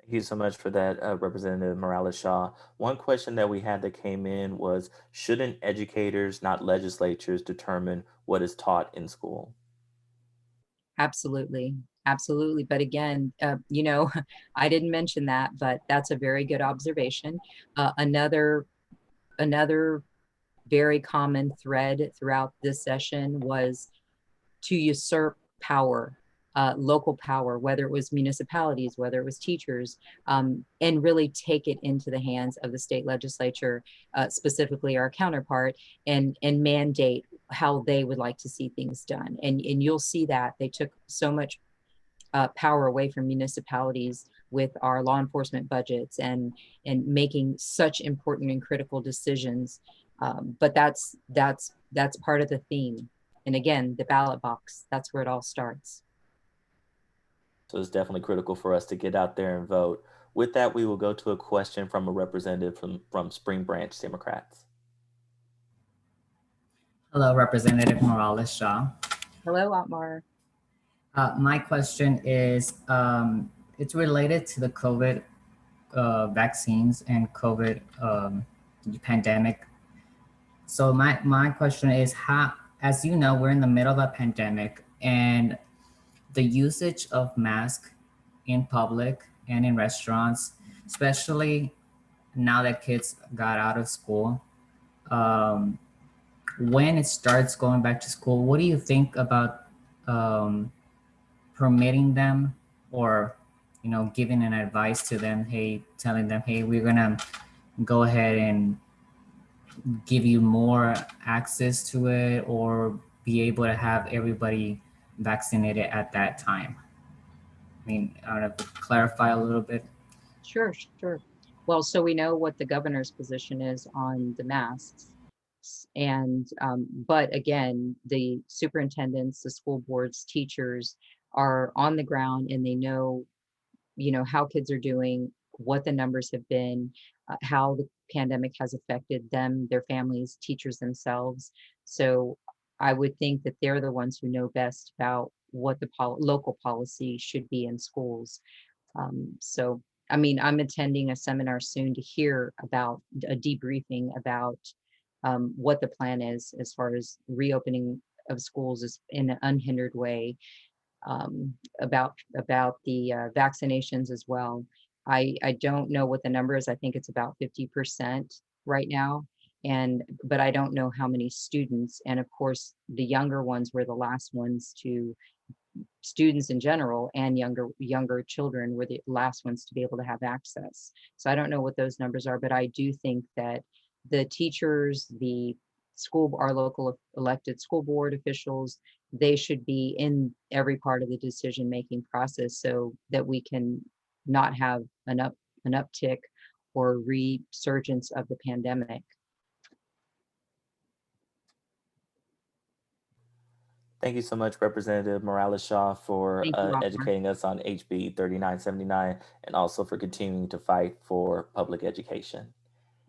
Thank you so much for that, Representative Morales-Shaw. One question that we had that came in was, shouldn't educators, not legislatures, determine what is taught in school? Absolutely. Absolutely. But again, I didn't mention that, but that's a very good observation. Another very common thread throughout this session was to usurp power, local power, whether it was municipalities, whether it was teachers, and really take it into the hands of the state legislature, specifically our counterpart, and mandate how they would like to see things done. And you'll see that they took so much power away from municipalities with our law enforcement budgets and making such important and critical decisions. But that's part of the theme. And again, the ballot box, that's where it all starts. So it's definitely critical for us to get out there and vote. With that, we will go to a question from a representative from Spring Branch Democrats. Hello, Representative Morales-Shaw. Hello, Otmar. My question is, it's related to the COVID vaccines and COVID pandemic. So my question is, how, as you know, we're in the middle of a pandemic, and the usage of masks in public and in restaurants, especially now that kids got out of school, when it starts going back to school, what do you think about permitting them, or giving an advice to them, hey, telling them, hey, we're gonna go ahead and give you more access to it, or be able to have everybody vaccinated at that time? I mean, I don't know, to clarify a little bit. Sure, sure. Well, so we know what the governor's position is on the masks. And, but again, the superintendents, the school boards, teachers are on the ground, and they know, how kids are doing, what the numbers have been, how the pandemic has affected them, their families, teachers themselves. So I would think that they're the ones who know best about what the local policy should be in schools. So, I mean, I'm attending a seminar soon to hear about a debriefing about what the plan is as far as reopening of schools is in an unhindered way, about the vaccinations as well. I don't know what the number is. I think it's about 50% right now. But I don't know how many students. And of course, the younger ones were the last ones to, students in general and younger children were the last ones to be able to have access. So I don't know what those numbers are, but I do think that the teachers, our local elected school board officials, they should be in every part of the decision-making process so that we can not have an uptick or resurgence of the pandemic. Thank you so much, Representative Morales-Shaw, for Thank you, Oliver. educating us on HB 3979 and also for continuing to fight for public education.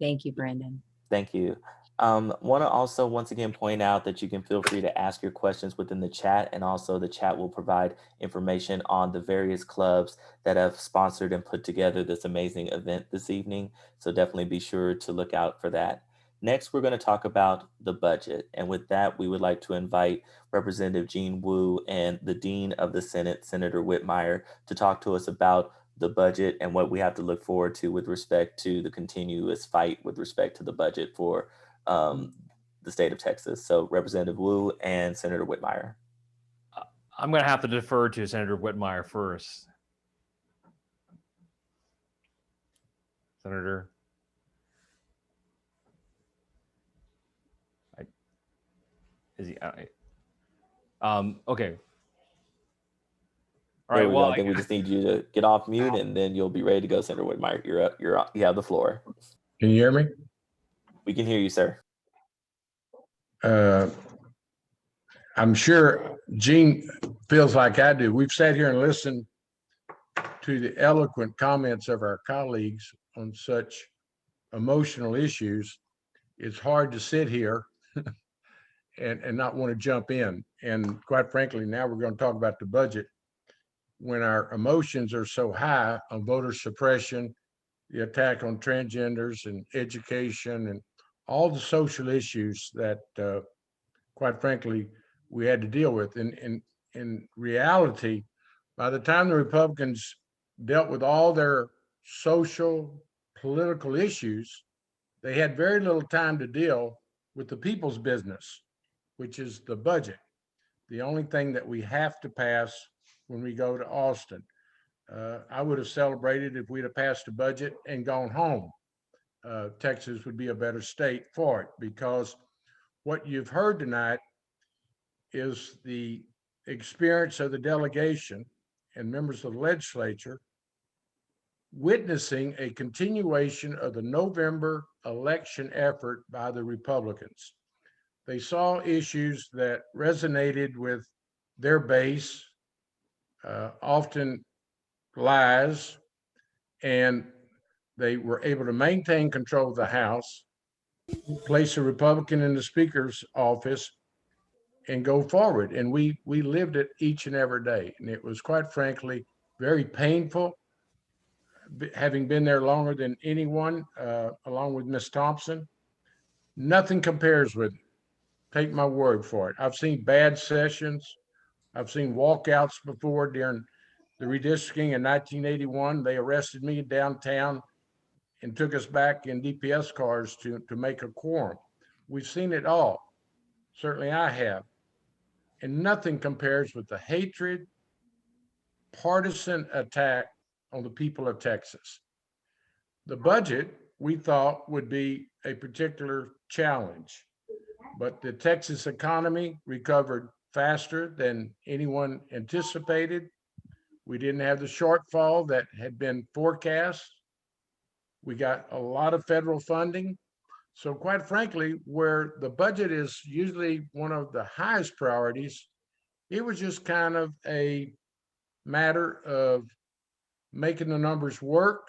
Thank you, Brandon. Thank you. Want to also once again point out that you can feel free to ask your questions within the chat, and also the chat will provide information on the various clubs that have sponsored and put together this amazing event this evening. So definitely be sure to look out for that. Next, we're going to talk about the budget. And with that, we would like to invite Representative Jean Wu and the Dean of the Senate, Senator Whitmire, to talk to us about the budget and what we have to look forward to with respect to the continuous fight with respect to the budget for the state of Texas. So Representative Wu and Senator Whitmire. I'm going to have to defer to Senator Whitmire first. Senator. Is he? Okay. All right. Well, I think we just need you to get off mute, and then you'll be ready to go, Senator Whitmire. You're up. You have the floor. Can you hear me? We can hear you, sir. I'm sure Gene feels like I do. We've sat here and listened to the eloquent comments of our colleagues on such emotional issues. It's hard to sit here and not want to jump in. And quite frankly, now we're going to talk about the budget when our emotions are so high on voter suppression, the attack on transgenders and education and all the social issues that, quite frankly, we had to deal with. In reality, by the time the Republicans dealt with all their social, political issues, they had very little time to deal with the people's business, which is the budget, the only thing that we have to pass when we go to Austin. I would have celebrated if we'd have passed the budget and gone home. Texas would be a better state for it, because what you've heard tonight is the experience of the delegation and members of the legislature witnessing a continuation of the November election effort by the Republicans. They saw issues that resonated with their base, often lies, and they were able to maintain control of the House, place a Republican in the Speaker's office, and go forward. And we lived it each and every day. And it was, quite frankly, very painful, having been there longer than anyone, along with Ms. Thompson. Nothing compares with it. Take my word for it. I've seen bad sessions. I've seen walkouts before during the redistricting in 1981. They arrested me downtown and took us back in DPS cars to make a quorum. We've seen it all. Certainly I have. And nothing compares with the hatred, partisan attack on the people of Texas. The budget, we thought, would be a particular challenge, but the Texas economy recovered faster than anyone anticipated. We didn't have the shortfall that had been forecast. We got a lot of federal funding. So quite frankly, where the budget is usually one of the highest priorities, it was just kind of a matter of making the numbers work.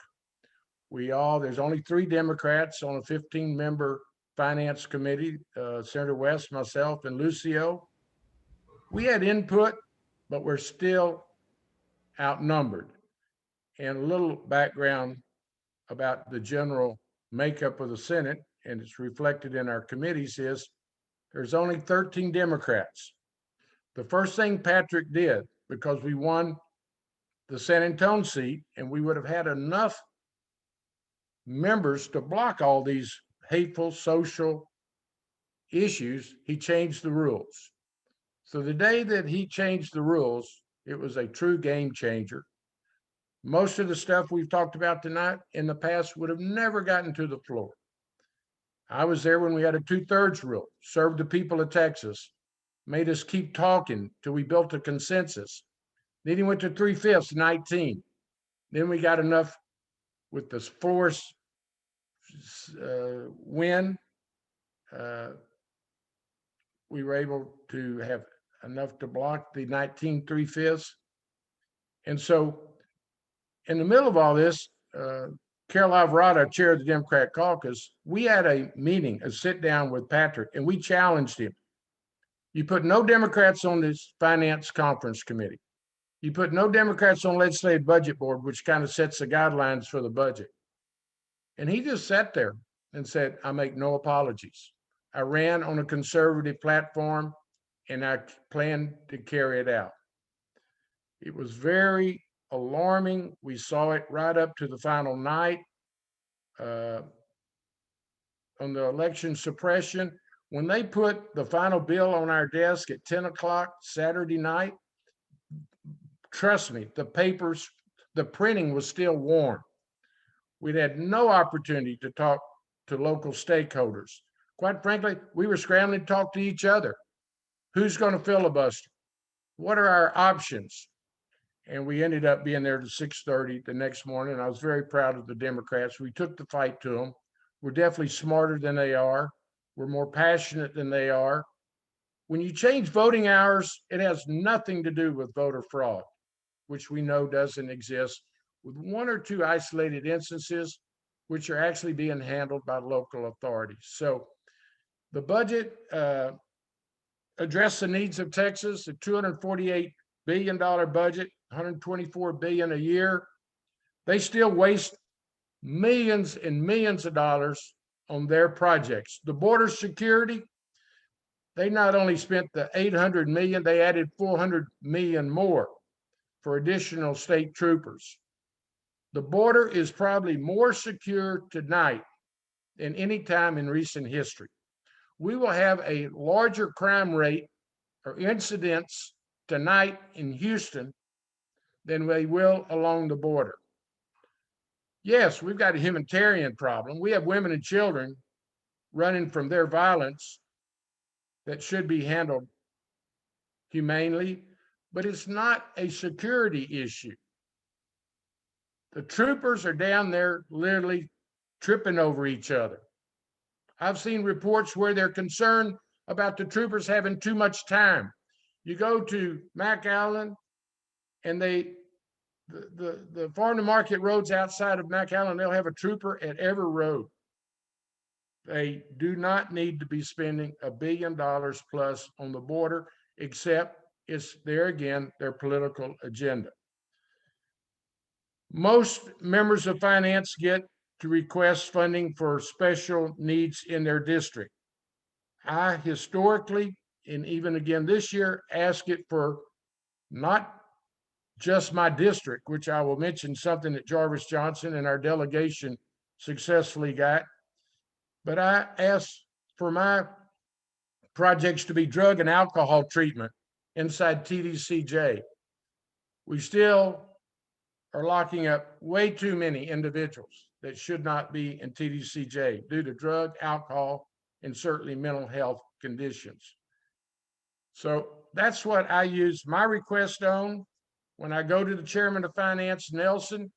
There's only 3 Democrats on a 15-member finance committee, Senator West, myself, and Lucio. We had input, but we're still outnumbered. And a little background about the general makeup of the Senate, and it's reflected in our committees, is there's only 13 Democrats. The first thing Patrick did, because we won the San Antonio seat, and we would have had enough members to block all these hateful social issues, he changed the rules. So the day that he changed the rules, it was a true game changer. Most of the stuff we've talked about tonight in the past would have never gotten to the floor. I was there when we had a 2/3 rule, served the people of Texas, made us keep talking till we built a consensus. Then he went to 3/5, 19. Then we got enough with the force win. We were able to have enough to block the 19 3/5. And so in the middle of all this, Carol Alvarado, chair of the Democrat caucus, we had a meeting, a sit down with Patrick, and we challenged him. You put no Democrats on this finance conference committee. You put no Democrats on legislative budget board, which kind of sets the guidelines for the budget. And he just sat there and said, I make no apologies. I ran on a conservative platform and I plan to carry it out. It was very alarming. We saw it right up to the final night on the election suppression. When they put the final bill on our desk at 10 o'clock Saturday night, trust me, the papers, the printing was still warm. We'd had no opportunity to talk to local stakeholders. Quite frankly, we were scrambling to talk to each other. Who's going to filibuster? What are our options? And we ended up being there to 6:30 the next morning. I was very proud of the Democrats. We took the fight to them. We're definitely smarter than they are. We're more passionate than they are. When you change voting hours, it has nothing to do with voter fraud, which we know doesn't exist, with 1 or 2 isolated instances, which are actually being handled by local authorities. So the budget addressed the needs of Texas, a $248 billion budget, $124 billion a year. They still waste millions and millions of dollars on their projects. The border security, they not only spent the $800 million, they added $400 million more for additional state troopers. The border is probably more secure tonight than any time in recent history. We will have a larger crime rate or incidents tonight in Houston than we will along the border. Yes, we've got a humanitarian problem. We have women and children running from their violence that should be handled humanely, but it's not a security issue. The troopers are down there literally tripping over each other. I've seen reports where they're concerned about the troopers having too much time. You go to McAllen and the farm to market roads outside of McAllen, they'll have a trooper at every road. They do not need to be spending $1 billion plus on the border, except it's there again, their political agenda. Most members of finance get to request funding for special needs in their district. I historically, and even again this year, ask it for not just my district, which I will mention something that Jarvis Johnson and our delegation successfully got, but I asked for my projects to be drug and alcohol treatment inside TDCJ. We still are locking up way too many individuals that should not be in TDCJ due to drug, alcohol, and certainly mental health conditions. So that's what I use my request on when I go to the chairman of finance, Nelson,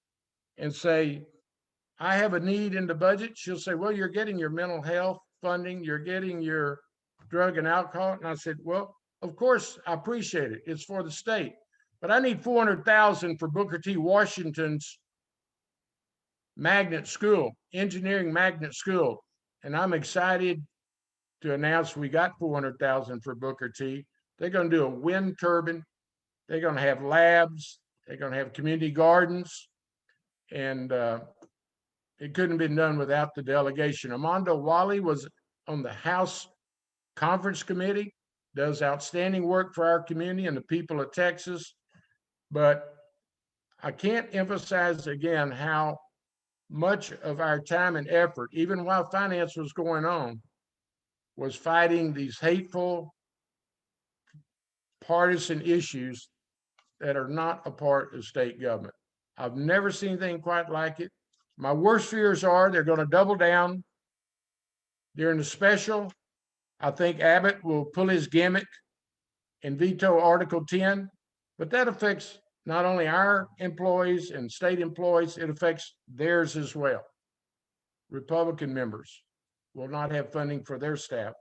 and say, I have a need in the budget. She'll say, well, you're getting your mental health funding, you're getting your drug and alcohol. And I said, well, of course, I appreciate it. It's for the state. But I need 400,000 for Booker T. Washington's magnet school, engineering magnet school. And I'm excited to announce we got 400,000 for Booker T. They're going to do a wind turbine. They're going to have labs. They're going to have community gardens. And it couldn't have been done without the delegation. Armando Wally was on the House Conference Committee, does outstanding work for our community and the people of Texas. But I can't emphasize again how much of our time and effort, even while finance was going on, was fighting these hateful partisan issues that are not a part of state government. I've never seen anything quite like it. My worst fears are they're going to double down during the special. I think Abbott will pull his gimmick and veto Article 10, but that affects not only our employees and state employees, it affects theirs as well. Republican members will not have funding for their staff.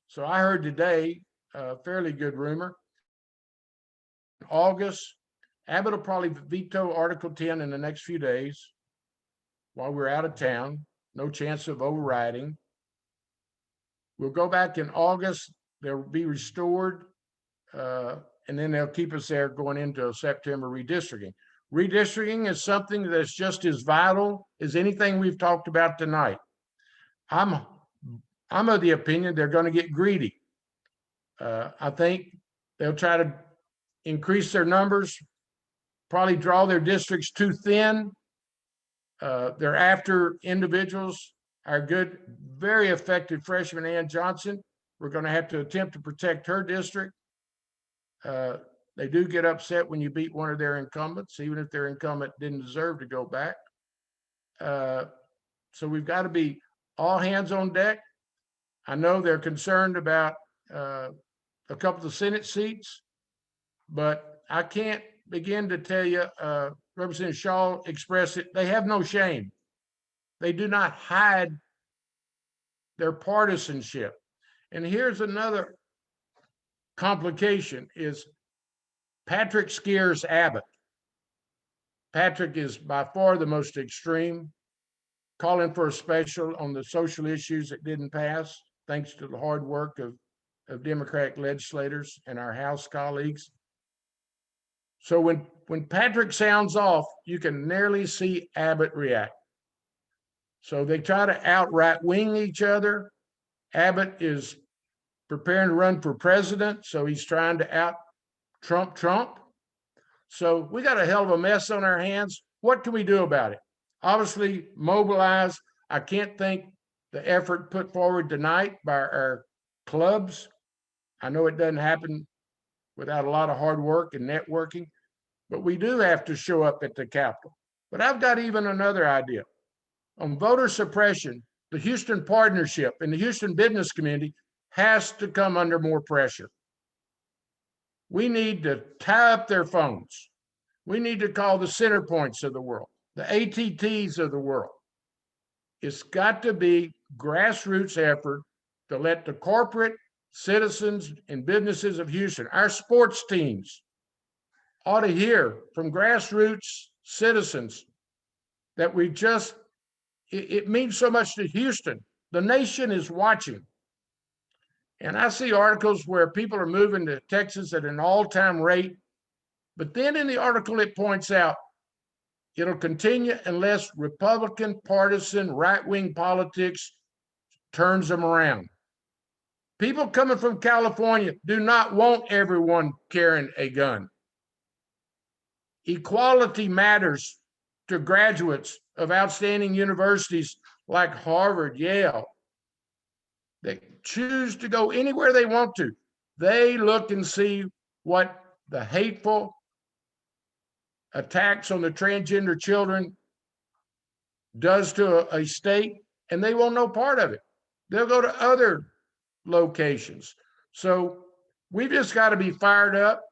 So I heard today a fairly good rumor. In August, Abbott will probably veto Article 10 in the next few days while we're out of town. No chance of overriding. We'll go back in August. They'll be restored. And then they'll keep us there going into September redistricting. Redistricting is something that's just as vital as anything we've talked about tonight. I'm of the opinion they're going to get greedy. I think they'll try to increase their numbers, probably draw their districts too thin. They're after individuals. Our good, very effective freshman Ann Johnson, we're going to have to attempt to protect her district. They do get upset when you beat one of their incumbents, even if their incumbent didn't deserve to go back. So we've got to be all hands on deck. I know they're concerned about a couple of Senate seats, but I can't begin to tell you, Representative Shaw expressed it, they have no shame. They do not hide their partisanship. And here's another complication is Patrick scares Abbott. Patrick is by far the most extreme, calling for a special on the social issues that didn't pass, thanks to the hard work of Democratic legislators and our House colleagues. So when Patrick sounds off, you can nearly see Abbott react. So they try to outright wing each other. Abbott is preparing to run for president, so he's trying to out Trump. So we got a hell of a mess on our hands. What can we do about it? Obviously, mobilize. I can't think the effort put forward tonight by our clubs. I know it doesn't happen without a lot of hard work and networking, but we do have to show up at the Capitol. But I've got even another idea. On voter suppression, the Houston Partnership and the Houston business community has to come under more pressure. We need to tie up their phones. We need to call the center points of the world, the ATTs of the world. It's got to be grassroots effort to let the corporate citizens and businesses of Houston, our sports teams, ought to hear from grassroots citizens that we just, it means so much to Houston. The nation is watching. And I see articles where people are moving to Texas at an all-time rate. But then in the article, it points out it'll continue unless Republican partisan right-wing politics turns them around. People coming from California do not want everyone carrying a gun. Equality matters to graduates of outstanding universities like Harvard, Yale. They choose to go anywhere they want to. They look and see what the hateful attacks on the transgender children does to a state, and they want no part of it. They'll go to other locations. So we just got to be fired up.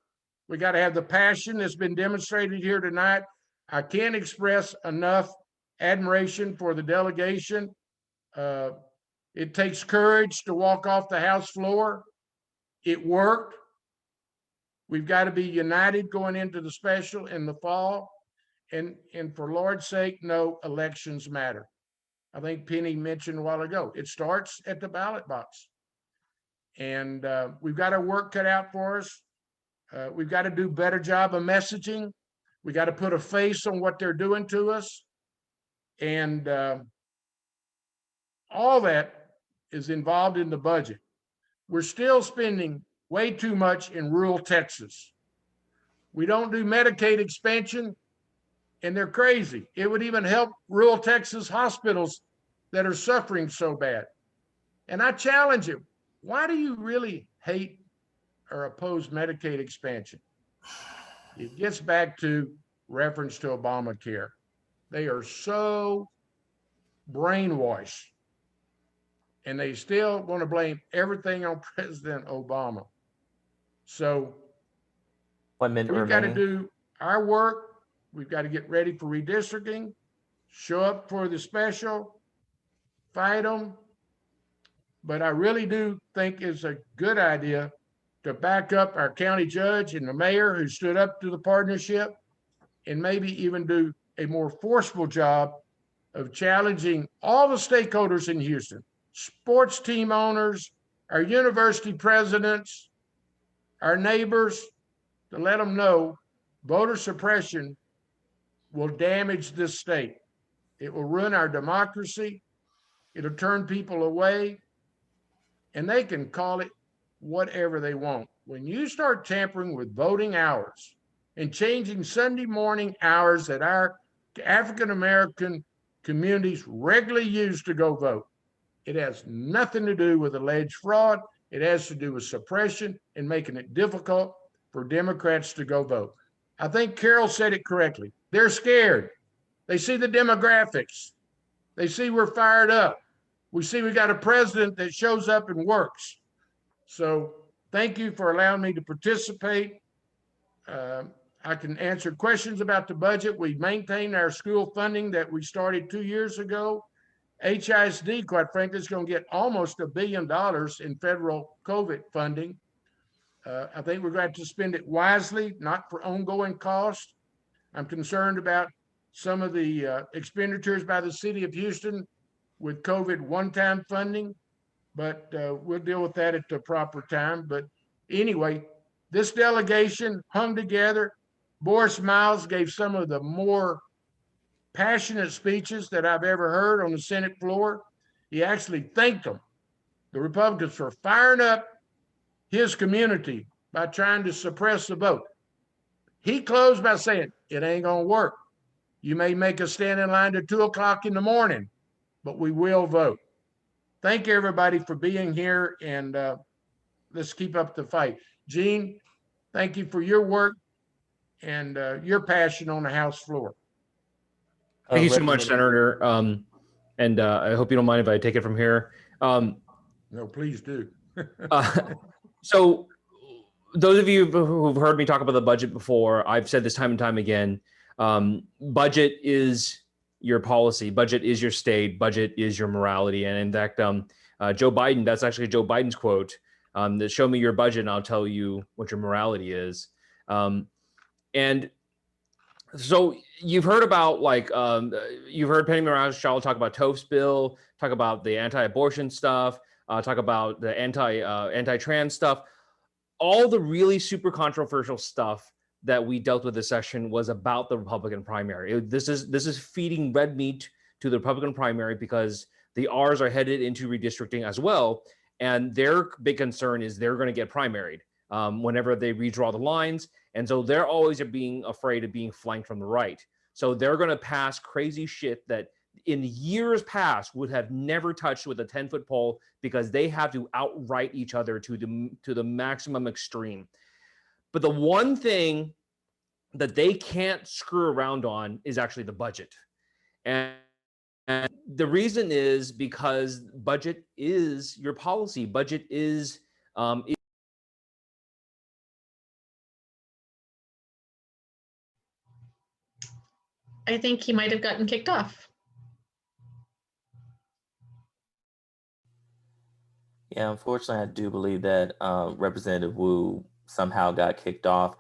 We got to have the passion that's been demonstrated here tonight. I can't express enough admiration for the delegation. It takes courage to walk off the House floor. It worked. We've got to be united going into the special in the fall. And for Lord's sake, no, elections matter. I think Penny mentioned a while ago, it starts at the ballot box. And we've got our work cut out for us. We've got to do a better job of messaging. We got to put a face on what they're doing to us. And all that is involved in the budget. We're still spending way too much in rural Texas. We don't do Medicaid expansion, and they're crazy. It would even help rural Texas hospitals that are suffering so bad. And I challenge you, why do you really hate or oppose Medicaid expansion? It gets back to reference to Obamacare. They are so brainwashed, and they still want to blame everything on President Obama. So 1 minute we've got to remaining. do our work. We've got to get ready for redistricting, show up for the special, fight them. But I really do think it's a good idea to back up our county judge and the mayor who stood up to the partnership, and maybe even do a more forceful job of challenging all the stakeholders in Houston, sports team owners, our university presidents, our neighbors, to let them know voter suppression will damage this state. It will ruin our democracy. It'll turn people away, and they can call it whatever they want. When you start tampering with voting hours and changing Sunday morning hours that our African-American communities regularly use to go vote, it has nothing to do with alleged fraud. It has to do with suppression and making it difficult for Democrats to go vote. I think Carol said it correctly. They're scared. They see the demographics. They see we're fired up. We see we got a president that shows up and works. So thank you for allowing me to participate. I can answer questions about the budget. We maintain our school funding that we started 2 years ago. HISD, quite frankly, is going to get almost $1 billion in federal COVID funding. I think we're going to spend it wisely, not for ongoing costs. I'm concerned about some of the expenditures by the city of Houston with COVID one-time funding, but we'll deal with that at the proper time. But anyway, this delegation hung together. Boris Miles gave some of the more passionate speeches that I've ever heard on the Senate floor. He actually thanked them, the Republicans, for firing up his community by trying to suppress the vote. He closed by saying, it ain't gonna work. You may make us stand in line to 2 o'clock in the morning, but we will vote. Thank you, everybody, for being here, and let's keep up the fight. Gene, thank you for your work and your passion on the House floor. Thank you so much, Senator. And I hope you don't mind if I take it from here. No, please do. So those of you who've heard me talk about the budget before, I've said this time and time again, budget is your policy, budget is your state, budget is your morality. And in fact, Joe Biden, that's actually Joe Biden's quote, that show me your budget and I'll tell you what your morality is. And so you've heard about you've heard Penny Morales-Shaw talk about Toph's bill, talk about the anti-abortion stuff, talk about the anti-trans stuff. All the really super controversial stuff that we dealt with this session was about the Republican primary. This is feeding red meat to the Republican primary because the R's are headed into redistricting as well. And their big concern is they're going to get primaried whenever they redraw the lines. And so they're always being afraid of being flanked from the right. So they're going to pass crazy shit that in years past would have never touched with a 10-foot pole because they have to outright each other to the maximum extreme. But the one thing that they can't screw around on is actually the budget. And the reason is because budget is your policy. Budget is I think he might have gotten kicked off. Yeah, unfortunately, I do believe that Representative Wu somehow got kicked off.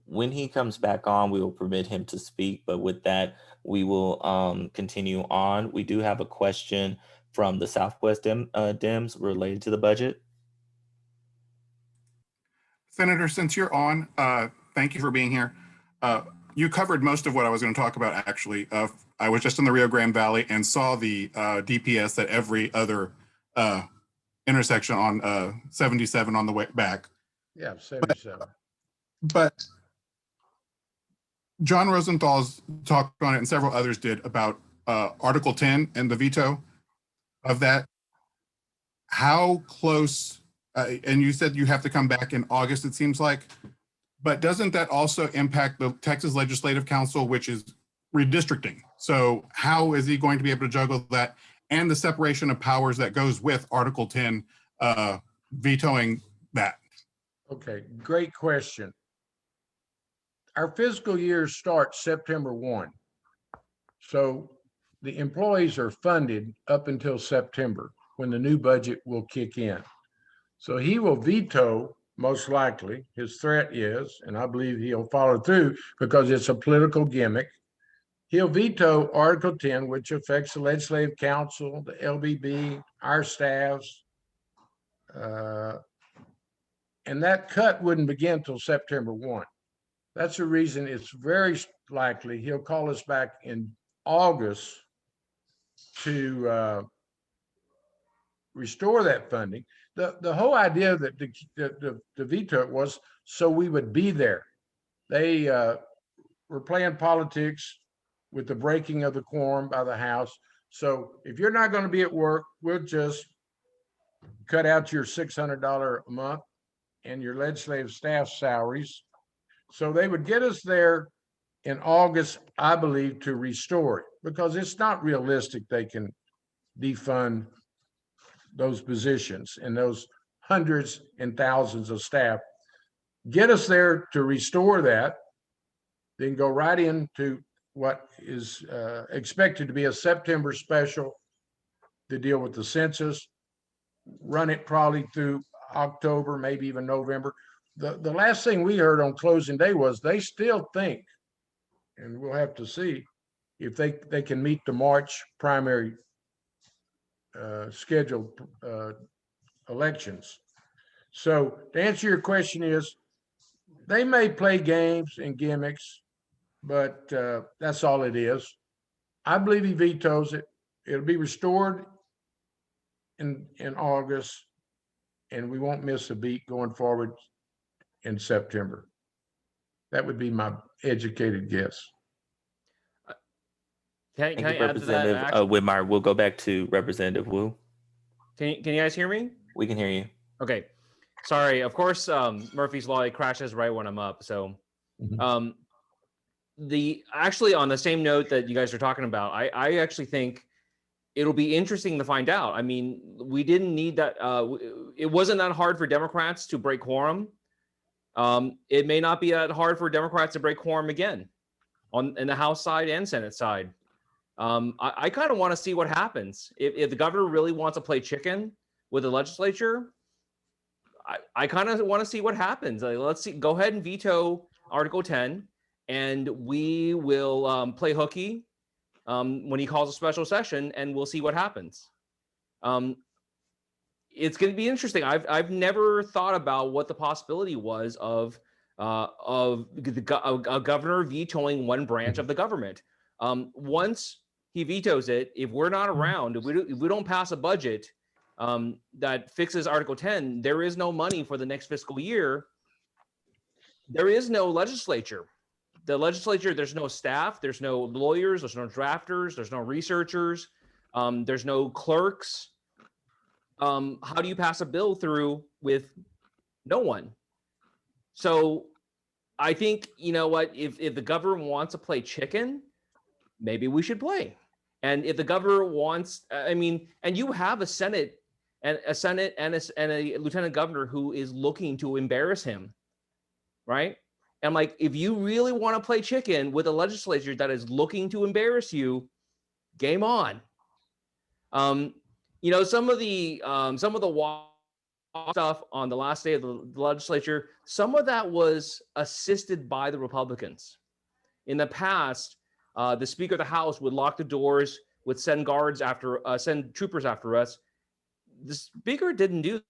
When he comes back on, we will permit him to speak. But with that, we will continue on. We do have a question from the Southwest Dems related to the budget. Senator, since you're on, thank you for being here. You covered most of what I was going to talk about, actually. I was just in the Rio Grande Valley and saw the DPS at every other intersection on 77 on the way back. Yeah, 77. But John Rosenthal's talked on it and several others did about Article 10 and the veto of that. How close, and you said you have to come back in August, it seems like, but doesn't that also impact the Texas Legislative Council, which is redistricting? So how is he going to be able to juggle that and the separation of powers that goes with Article 10 vetoing that? Okay, great question. Our fiscal year starts September 1. So the employees are funded up until September when the new budget will kick in. So he will veto, most likely, his threat is, and I believe he'll follow through because it's a political gimmick. He'll veto Article 10, which affects the Legislative Council, the LBB, our staffs. And that cut wouldn't begin until September 1. That's the reason it's very likely he'll call us back in August to restore that funding. The whole idea that the veto was so we would be there. They were playing politics with the breaking of the quorum by the House. So if you're not going to be at work, we'll just cut out your $600 a month and your legislative staff salaries. So they would get us there in August, I believe, to restore it, because it's not realistic they can defund those positions and those hundreds and thousands of staff. Get us there to restore that, then go right into what is expected to be a September special to deal with the census, run it probably through October, maybe even November. The last thing we heard on closing day was they still think, and we'll have to see if they can meet the March primary scheduled elections. So to answer your question is, they may play games and gimmicks, but that's all it is. I believe he vetoes it. It'll be restored in August, and we won't miss a beat going forward in September. That would be my educated guess. Can Thank I you, add to that? Representative Whitmire. We'll go back to Representative Wu. Can you guys hear me? We can hear you. Okay. Sorry. Of course, Murphy's Law, it crashes right when I'm up. So actually on the same note that you guys are talking about, I actually think it'll be interesting to find out. I mean, we didn't need that. It wasn't that hard for Democrats to break quorum. It may not be that hard for Democrats to break quorum again in the House side and Senate side. I kind of want to see what happens. If the governor really wants to play chicken with the legislature, I kind of want to see what happens. Let's see, go ahead and veto Article 10, and we will play hooky when he calls a special session, and we'll see what happens. It's going to be interesting. I've never thought about what the possibility was of a governor vetoing one branch of the government. Once he vetoes it, if we're not around, if we don't pass a budget that fixes Article 10, there is no money for the next fiscal year. There is no legislature. The legislature, there's no staff, there's no lawyers, there's no drafters, there's no researchers, there's no clerks. How do you pass a bill through with no one? So I think, you know what, if the governor wants to play chicken, maybe we should play. And if the governor wants, I mean, and you have a Senate and a lieutenant governor who is looking to embarrass him, right? And like, if you really want to play chicken with a legislature that is looking to embarrass you, game on. You know, some of the stuff on the last day of the legislature, some of that was assisted by the Republicans. In the past, the Speaker of the House would lock the doors, would send send troopers after us. The Speaker didn't do.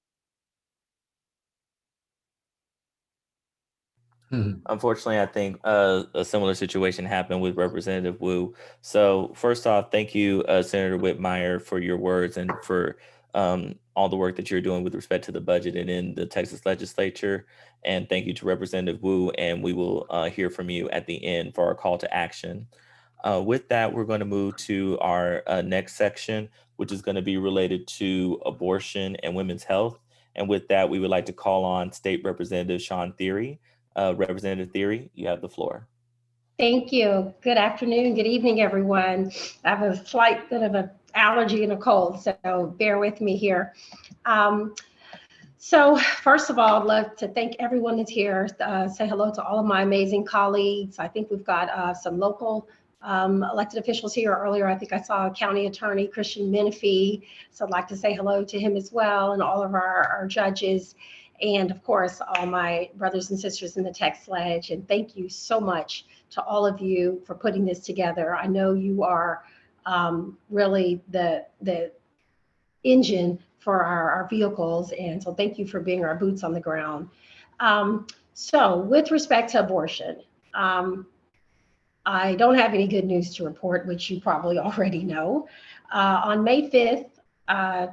Unfortunately, I think a similar situation happened with Representative Wu. So first off, thank you, Senator Whitmire, for your words and for all the work that you're doing with respect to the budget and in the Texas legislature. And thank you to Representative Wu. And we will hear from you at the end for our call to action. With that, we're going to move to our next section, which is going to be related to abortion and women's health. And with that, we would like to call on State Representative Sean Theory. Representative Theory, you have the floor. Thank you. Good afternoon, good evening, everyone. I have a slight bit of an allergy and a cold, so bear with me here. So first of all, I'd love to thank everyone that's here, say hello to all of my amazing colleagues. I think we've got some local elected officials here earlier. I think I saw County Attorney Christian Menifee, so I'd like to say hello to him as well, and all of our judges. And of course, all my brothers and sisters in the Text Ledge. And thank you so much to all of you for putting this together. I know you are really the engine for our vehicles. And so thank you for being our boots on the ground. So with respect to abortion, I don't have any good news to report, which you probably already know. On May 5th,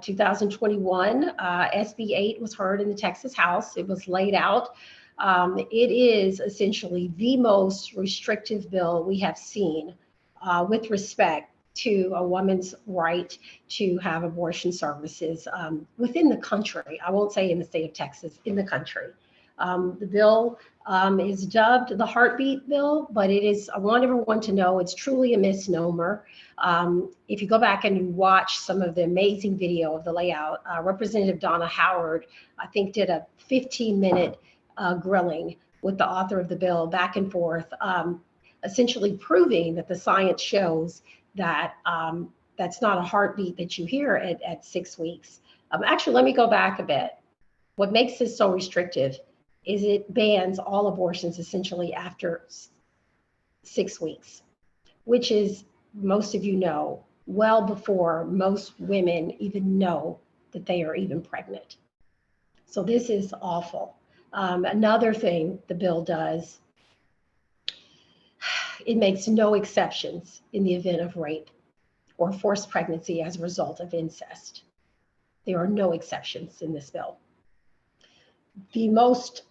2021, SB 8 was heard in the Texas House. It was laid out. It is essentially the most restrictive bill we have seen with respect to a woman's right to have abortion services within the country. I won't say in the state of Texas, in the country. The bill is dubbed the heartbeat bill, but it is, I want everyone to know it's truly a misnomer. If you go back and you watch some of the amazing video of the layout, Representative Donna Howard, I think, did a 15-minute grilling with the author of the bill back and forth, essentially proving that the science shows that that's not a heartbeat that you hear at 6 weeks. Actually, let me go back a bit. What makes this so restrictive is it bans all abortions essentially after 6 weeks, which is, most of you know, well before most women even know that they are even pregnant. So this is awful. Another thing the bill does, it makes no exceptions in the event of rape or forced pregnancy as a result of incest. There are no exceptions in this bill. The most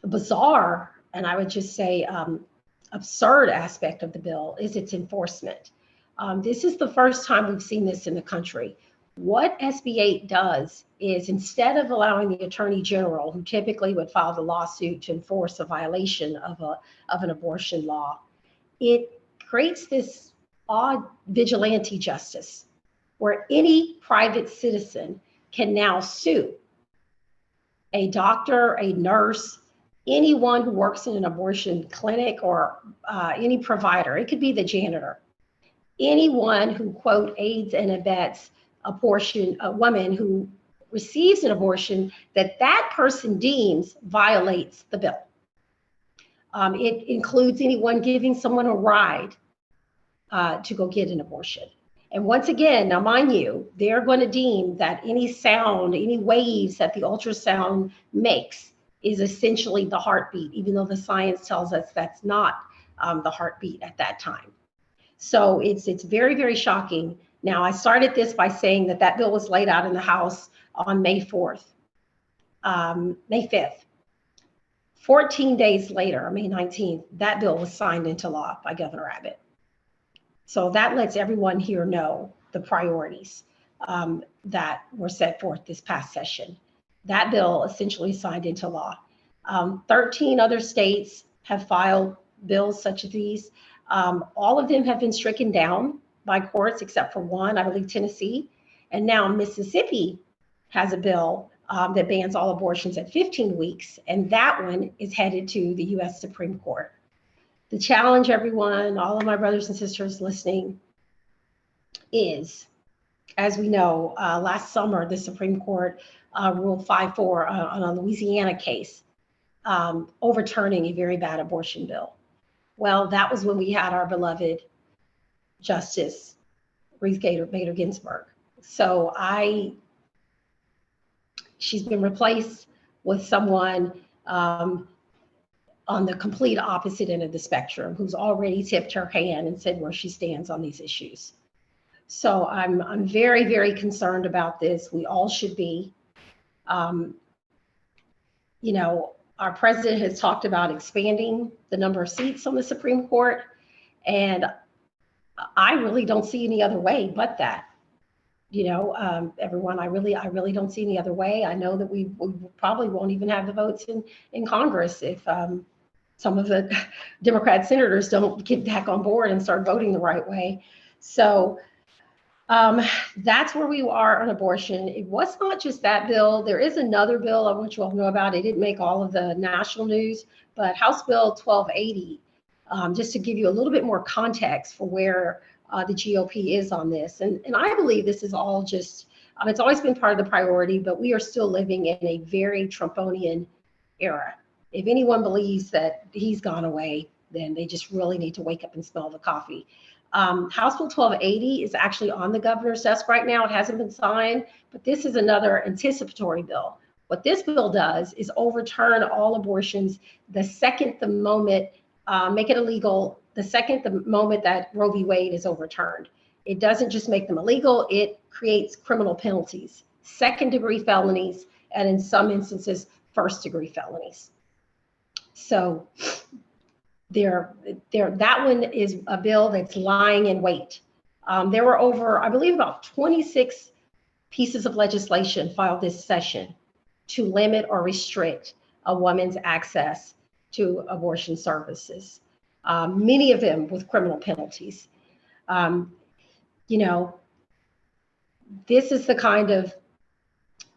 bizarre, and I would just say absurd aspect of the bill is its enforcement. This is the first time we've seen this in the country. What SB 8 does is, instead of allowing the Attorney General, who typically would file the lawsuit to enforce a violation of an abortion law, it creates this odd vigilante justice where any private citizen can now sue a doctor, a nurse, anyone who works in an abortion clinic, or any provider. It could be the janitor. Anyone who, quote, aids and abets a woman who receives an abortion that person deems violates the bill. It includes anyone giving someone a ride to go get an abortion. And once again, now mind you, they're going to deem that any sound, any waves that the ultrasound makes is essentially the heartbeat, even though the science tells us that's not the heartbeat at that time. So it's very, very shocking. Now, I started this by saying that bill was laid out in the House on May 4th, May 5th. 14 days later, May 19th, that bill was signed into law by Governor Abbott. So that lets everyone here know the priorities that were set forth this past session. That bill essentially signed into law. 13 other states have filed bills such as these. All of them have been stricken down by courts except for one, I believe Tennessee. And now Mississippi has a bill that bans all abortions at 15 weeks. And that one is headed to the US Supreme Court. The challenge, everyone, all of my brothers and sisters listening, is, as we know, last summer, the Supreme Court ruled 5-4 on a Louisiana case, overturning a very bad abortion bill. Well, that was when we had our beloved Justice Ruth Bader Ginsburg. So she's been replaced with someone on the complete opposite end of the spectrum, who's already tipped her hand and said where she stands on these issues. So I'm very, very concerned about this. We all should be. You know, our president has talked about expanding the number of seats on the Supreme Court, and I really don't see any other way but that. You know, everyone, I really don't see any other way. I know that we probably won't even have the votes in Congress if some of the Democrat senators don't get back on board and start voting the right way. So that's where we are on abortion. It was not just that bill. There is another bill I want you all to know about. It didn't make all of the national news, but House Bill 1280, just to give you a little bit more context for where the GOP is on this. And I believe this is all just, it's always been part of the priority, but we are still living in a very Trumponian era. If anyone believes that he's gone away, then they just really need to wake up and smell the coffee. House Bill 1280 is actually on the governor's desk right now. It hasn't been signed, but this is another anticipatory bill. What this bill does is overturn all abortions the second the moment, make it illegal the second the moment that Roe v. Wade is overturned. It doesn't just make them illegal, it creates criminal penalties, second-degree felonies, and in some instances, first-degree felonies. So that one is a bill that's lying in wait. There were over, I believe, about 26 pieces of legislation filed this session to limit or restrict a woman's access to abortion services, many of them with criminal penalties. You know, this is the kind of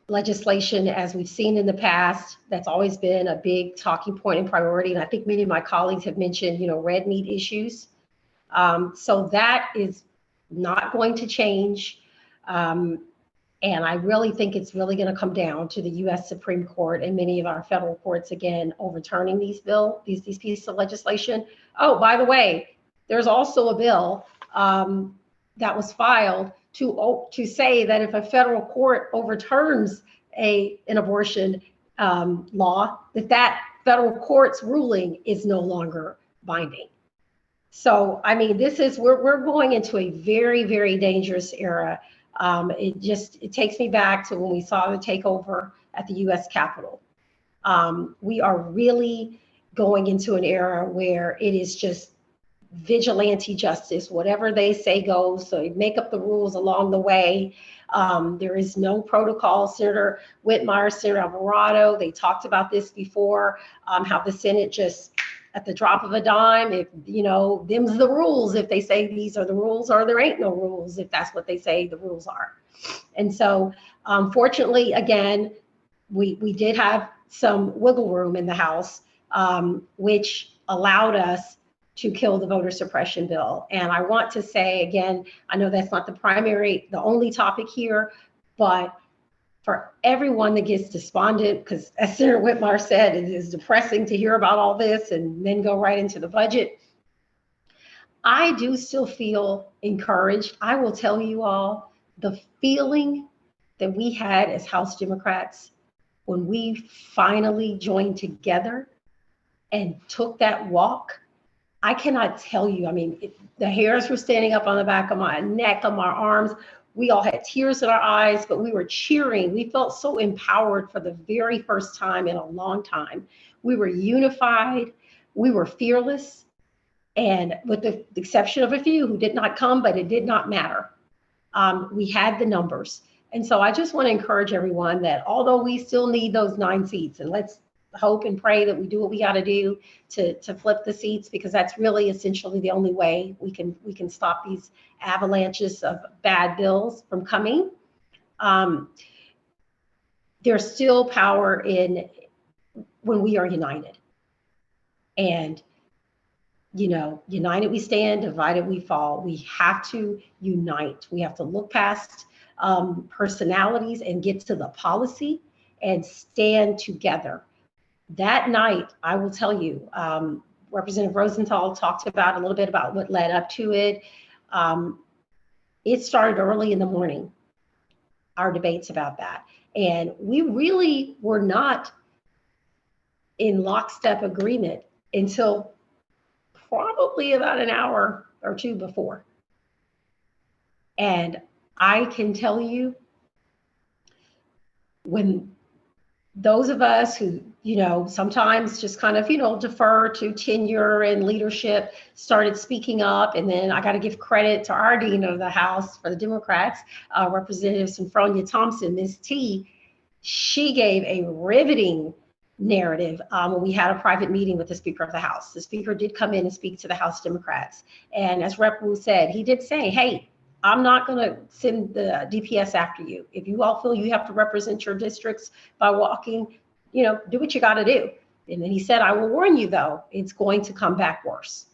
legislation, as we've seen in the past, that's always been a big talking point and priority. And I think many of my colleagues have mentioned, you know, red meat issues. So that is not going to change. And I really think it's really going to come down to the US Supreme Court and many of our federal courts, again, overturning these pieces of legislation. Oh, by the way, there's also a bill that was filed to say that if a federal court overturns an abortion law, that federal court's ruling is no longer binding. So, I mean, we're going into a very, very dangerous era. It takes me back to when we saw the takeover at the US Capitol. We are really going into an era where it is just vigilante justice, whatever they say goes. So you make up the rules along the way. There is no protocol. Senator Whitmire, Senator Alvarado, they talked about this before, how the Senate just at the drop of a dime, if, you know, them's the rules, if they say these are the rules, or there ain't no rules, if that's what they say the rules are. And so fortunately, again, we did have some wiggle room in the House, which allowed us to kill the voter suppression bill. And I want to say, again, I know that's not the only topic here, but for everyone that gets despondent, because as Senator Whitmire said, it is depressing to hear about all this and then go right into the budget. I do still feel encouraged. I will tell you all the feeling that we had as House Democrats when we finally joined together and took that walk. I cannot tell you, I mean, the hairs were standing up on the back of my neck, on my arms. We all had tears in our eyes, but we were cheering. We felt so empowered for the very first time in a long time. We were unified. We were fearless. And with the exception of a few who did not come, but it did not matter. We had the numbers. And so I just want to encourage everyone that although we still need those 9 seats, and let's hope and pray that we do what we got to do to flip the seats, because that's really essentially the only way we can stop these avalanches of bad bills from coming. There's still power in when we are united. And, you know, united we stand, divided we fall. We have to unite. We have to look past personalities and get to the policy and stand together. That night, I will tell you, Representative Rosenthal talked about a little bit about what led up to it. It started early in the morning, our debates about that. And we really were not in lockstep agreement until probably about an hour or two before. And I can tell you, when those of us who, you know, sometimes just kind of, you know, defer to tenure and leadership started speaking up. And then I got to give credit to our Dean of the House for the Democrats, Representative Sophronia Thompson, Ms. T. She gave a riveting narrative when we had a private meeting with the Speaker of the House. The Speaker did come in and speak to the House Democrats. And as Rep. Wu said, he did say, hey, I'm not going to send the DPS after you. If you all feel you have to represent your districts by walking, you know, do what you got to do. And then he said, I will warn you, though, it's going to come back worse.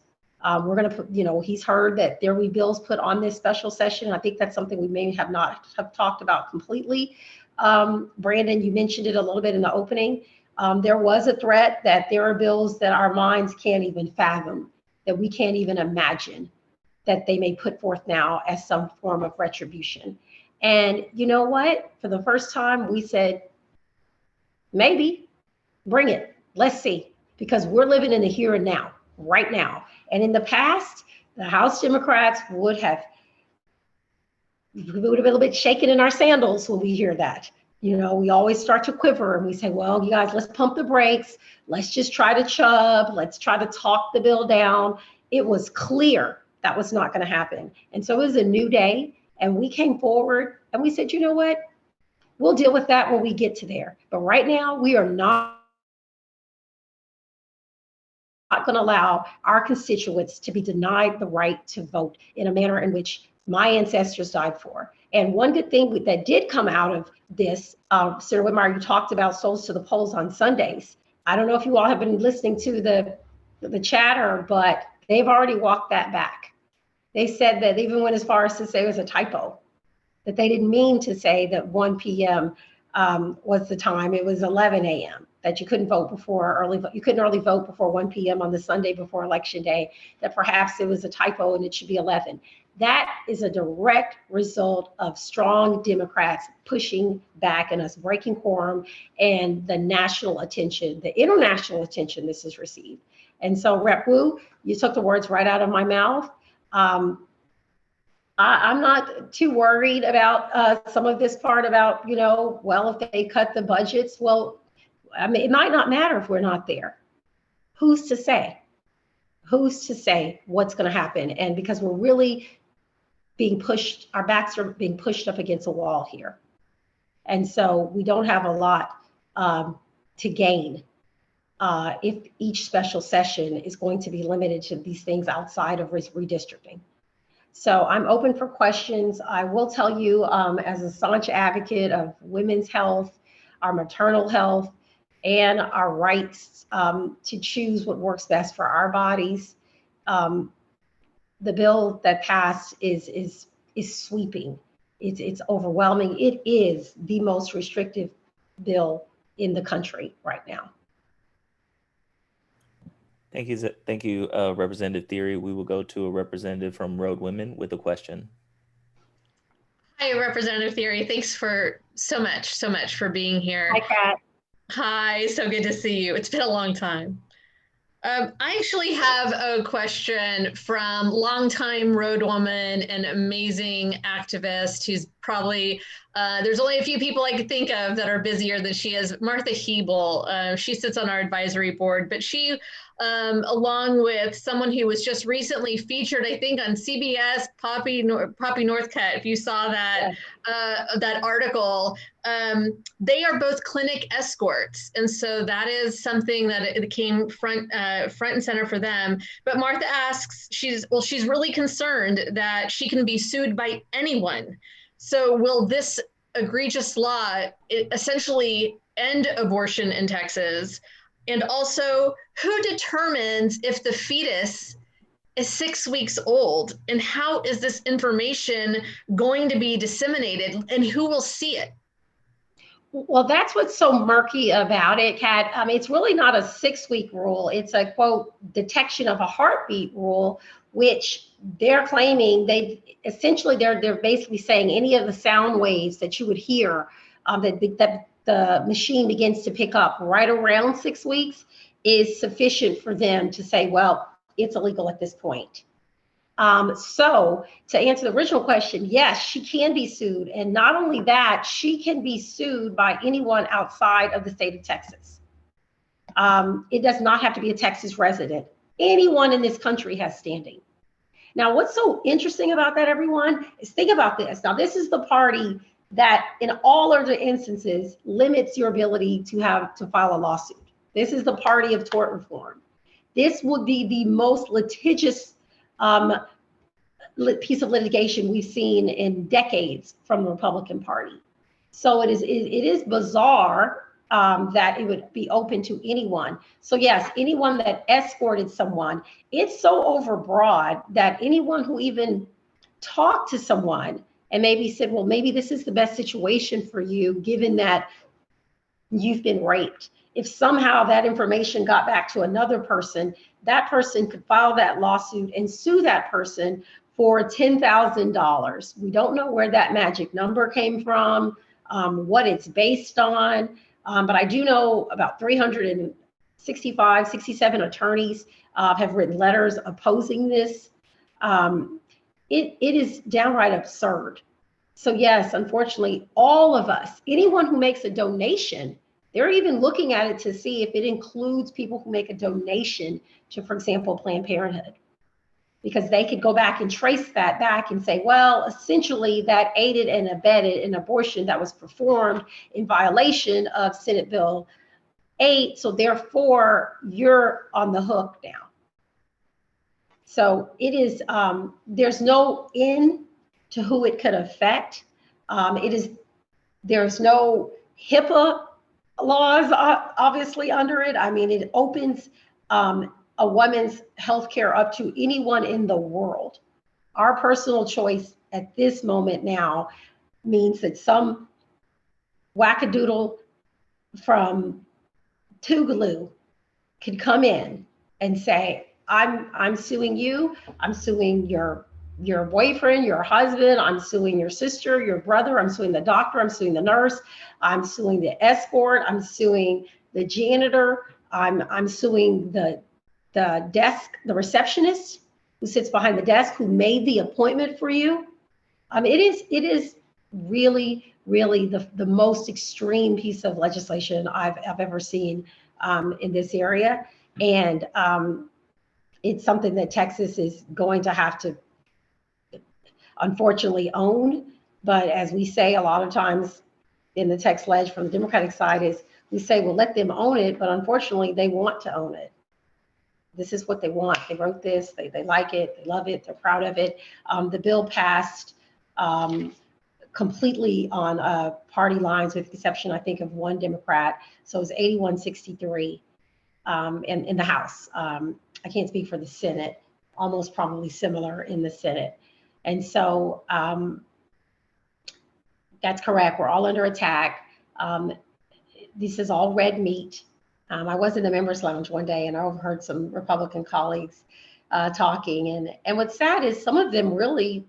We're going to put, you know, he's heard that there will be bills put on this special session. I think that's something we may have not have talked about completely. Brandon, you mentioned it a little bit in the opening. There was a threat that there are bills that our minds can't even fathom, that we can't even imagine, that they may put forth now as some form of retribution. And you know what? For the first time, we said, maybe, bring it. Let's see. Because we're living in the here and now, right now. And in the past, the House Democrats would have been a little bit shaken in our sandals when we hear that. You know, we always start to quiver and we say, well, you guys, let's pump the brakes. Let's just try to chub. Let's try to talk the bill down. It was clear that was not going to happen. And so it was a new day. And we came forward and we said, you know what? We'll deal with that when we get to there. But right now, we are not going to allow our constituents to be denied the right to vote in a manner in which my ancestors died for. And one good thing that did come out of this, Senator Whitmire, you talked about souls to the polls on Sundays. I don't know if you all have been listening to the chatter, but they've already walked that back. They said that they even went as far as to say it was a typo, that they didn't mean to say that 1 p.m. Was the time. It was 11 a.m. that you couldn't vote before you couldn't early vote before 1 p.m. on the Sunday before Election Day, that perhaps it was a typo and it should be 11. That is a direct result of strong Democrats pushing back and us breaking quorum and the national attention, the international attention this has received. And so, Rep. Wu, you took the words right out of my mouth. I'm not too worried about some of this part about, you know, well, if they cut the budgets, well, I mean, it might not matter if we're not there. Who's to say? Who's to say what's going to happen? And because we're really being pushed, our backs are being pushed up against a wall here. And so we don't have a lot to gain if each special session is going to be limited to these things outside of redistricting. So I'm open for questions. I will tell you, as a staunch advocate of women's health, our maternal health, and our rights to choose what works best for our bodies, the bill that passed is sweeping. It's overwhelming. It is the most restrictive bill in the country right now. Thank you, Representative Theory. We will go to a representative from ROADwomen with a question. Hi, Representative Theory. Thanks for so much for being here. Hi, Kat. Hi, so good to see you. It's been a long time. I actually have a question from longtime ROADwoman and amazing activist who's probably, there's only a few people I could think of that are busier than she is. Martha Hebel, she sits on our advisory board, but she, along with someone who was just recently featured, I think, on CBS, Poppy Northcutt, if you saw that, that article, they are both clinic escorts. And so that is something that it came front and center for them. But Martha asks, she's really concerned that she can be sued by anyone. So will this egregious law essentially end abortion in Texas? And also, who determines if the fetus is 6 weeks old? And how is this information going to be disseminated? And who will see it? Well, that's what's so murky about it, Kat. It's really not a 6-week rule. It's a, quote, detection of a heartbeat rule, which they're claiming they're basically saying any of the sound waves that you would hear that the machine begins to pick up right around 6 weeks is sufficient for them to say, well, it's illegal at this point. So to answer the original question, yes, she can be sued. And not only that, she can be sued by anyone outside of the state of Texas. It does not have to be a Texas resident. Anyone in this country has standing. Now, what's so interesting about that, everyone, is think about this. Now, this is the party that in all other instances limits your ability to file a lawsuit. This is the party of tort reform. This would be the most litigious piece of litigation we've seen in decades from the Republican Party. So it is bizarre that it would be open to anyone. So yes, anyone that escorted someone, it's so overbroad that anyone who even talked to someone and maybe said, well, maybe this is the best situation for you, given that you've been raped. If somehow that information got back to another person, that person could file that lawsuit and sue that person for $10,000. We don't know where that magic number came from, what it's based on, but I do know about 67 attorneys have written letters opposing this. It is downright absurd. So yes, unfortunately, all of us, anyone who makes a donation, they're even looking at it to see if it includes people who make a donation to, for example, Planned Parenthood, because they could go back and trace that back and say, well, essentially that aided and abetted an abortion that was performed in violation of Senate Bill 8. So therefore, you're on the hook now. So it is, there's no end to who it could affect. There's no HIPAA laws obviously under it. I mean, it opens a woman's healthcare up to anyone in the world. Our personal choice at this moment now means that some wackadoodle from Tougaloo could come in and say, I'm suing you, I'm suing your boyfriend, your husband, I'm suing your sister, your brother, I'm suing the doctor, I'm suing the nurse, I'm suing the escort, I'm suing the janitor, I'm suing the desk, the receptionist who sits behind the desk, who made the appointment for you. It is really, really the most extreme piece of legislation I've ever seen in this area. And it's something that Texas is going to have to unfortunately own. But as we say a lot of times in the text ledge from the Democratic side is, we say, well, let them own it, but unfortunately they want to own it. This is what they want. They wrote this, they like it, they love it, they're proud of it. The bill passed completely on party lines, with the exception, I think, of one Democrat. So it was 81-63 in the House. I can't speak for the Senate, almost probably similar in the Senate. And so that's correct. We're all under attack. This is all red meat. I was in the members lounge one day and I overheard some Republican colleagues talking. And what's sad is some of them really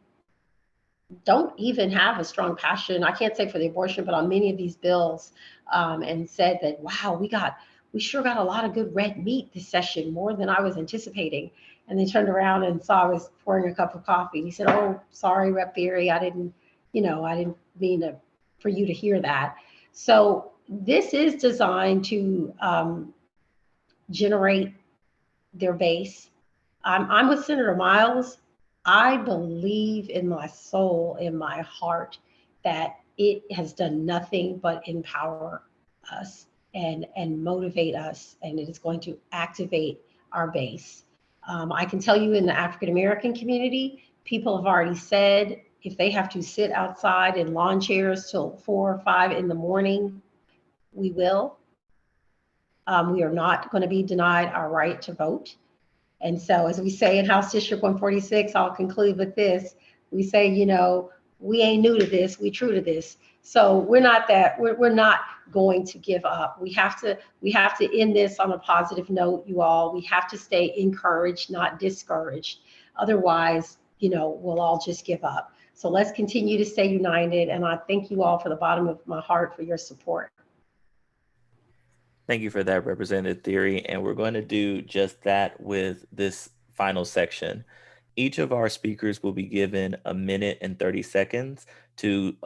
don't even have a strong passion. I can't say for the abortion, but on many of these bills, and said that, wow, we sure got a lot of good red meat this session, more than I was anticipating. And they turned around and saw I was pouring a cup of coffee. He said, oh, sorry, Rep. Beery, I didn't I didn't mean for you to hear that. So this is designed to generate their base. I'm with Senator Miles. I believe in my soul, in my heart, that it has done nothing but empower us and motivate us, and it is going to activate our base. I can tell you in the African American community, people have already said if they have to sit outside in lawn chairs till 4 or 5 in the morning, we will. We are not going to be denied our right to vote. And so, as we say in House District 146, I'll conclude with this. We say, we ain't new to this, we true to this. So we're not going to give up. We have to end this on a positive note, you all. We have to stay encouraged, not discouraged. Otherwise, we'll all just give up. So let's continue to stay united. And I thank you all from the bottom of my heart for your support. Thank you for that, Representative Theory. And we're going to do just that with this final section. Each of our speakers will be given 1 minute and 30 seconds to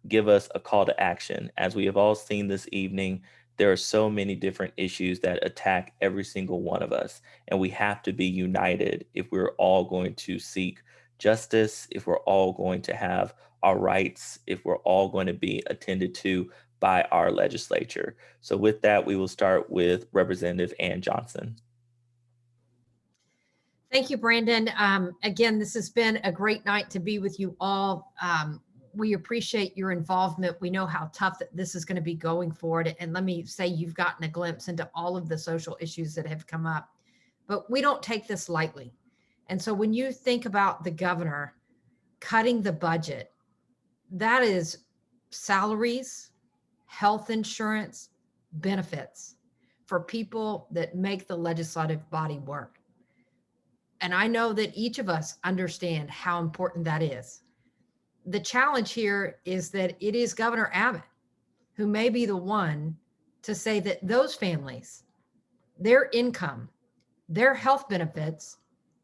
give us a call to action. As we have all seen this evening, there are so many different issues that attack every single one of us, and we have to be united if we're all going to seek justice, if we're all going to have our rights, if we're all going to be attended to by our legislature. So with that, we will start with Representative Ann Johnson. Thank you, Brandon. Again, this has been a great night to be with you all. We appreciate your involvement. We know how tough that this is going to be going forward. And let me say, you've gotten a glimpse into all of the social issues that have come up, but we don't take this lightly. And so when you think about the governor cutting the budget, that is salaries, health insurance, benefits for people that make the legislative body work. And I know that each of us understand how important that is. The challenge here is that it is Governor Abbott who may be the one to say that those families, their income, their health benefits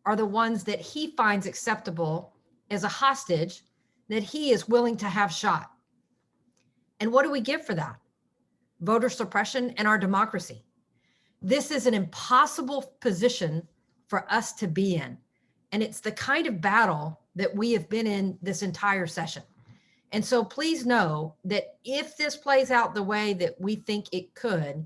are the ones that he finds acceptable as a hostage that he is willing to have shot. And what do we get for that? Voter suppression and our democracy. This is an impossible position for us to be in. And it's the kind of battle that we have been in this entire session. And so please know that if this plays out the way that we think it could,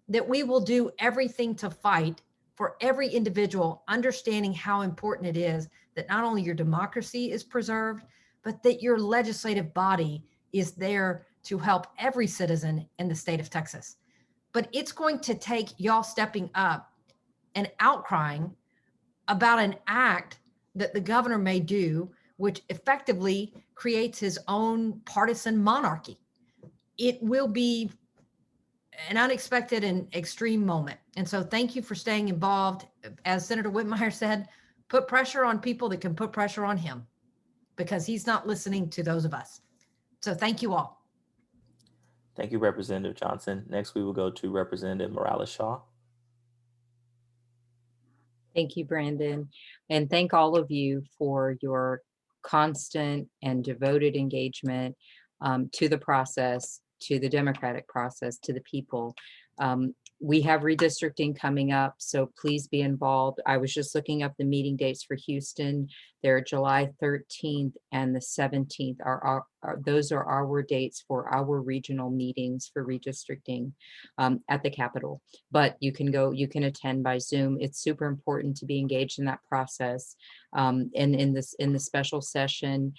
that we will do everything to fight for every individual, understanding how important it is that not only your democracy is preserved, but that your legislative body is there to help every citizen in the state of Texas. But it's going to take y'all stepping up and outcrying about an act that the governor may do, which effectively creates his own partisan monarchy. It will be an unexpected and extreme moment. And so thank you for staying involved. As Senator Whitmire said, put pressure on people that can put pressure on him, because he's not listening to those of us. So thank you all. Thank you, Representative Johnson. Next, we will go to Representative Morales-Shaw. Thank you, Brandon. And thank all of you for your constant and devoted engagement to the process, to the democratic process, to the people. We have redistricting coming up, so please be involved. I was just looking up the meeting dates for Houston. They're July 13th and the 17th. Those are our dates for our regional meetings for redistricting at the Capitol. But you can attend by Zoom. It's super important to be engaged in that process. And in the special session,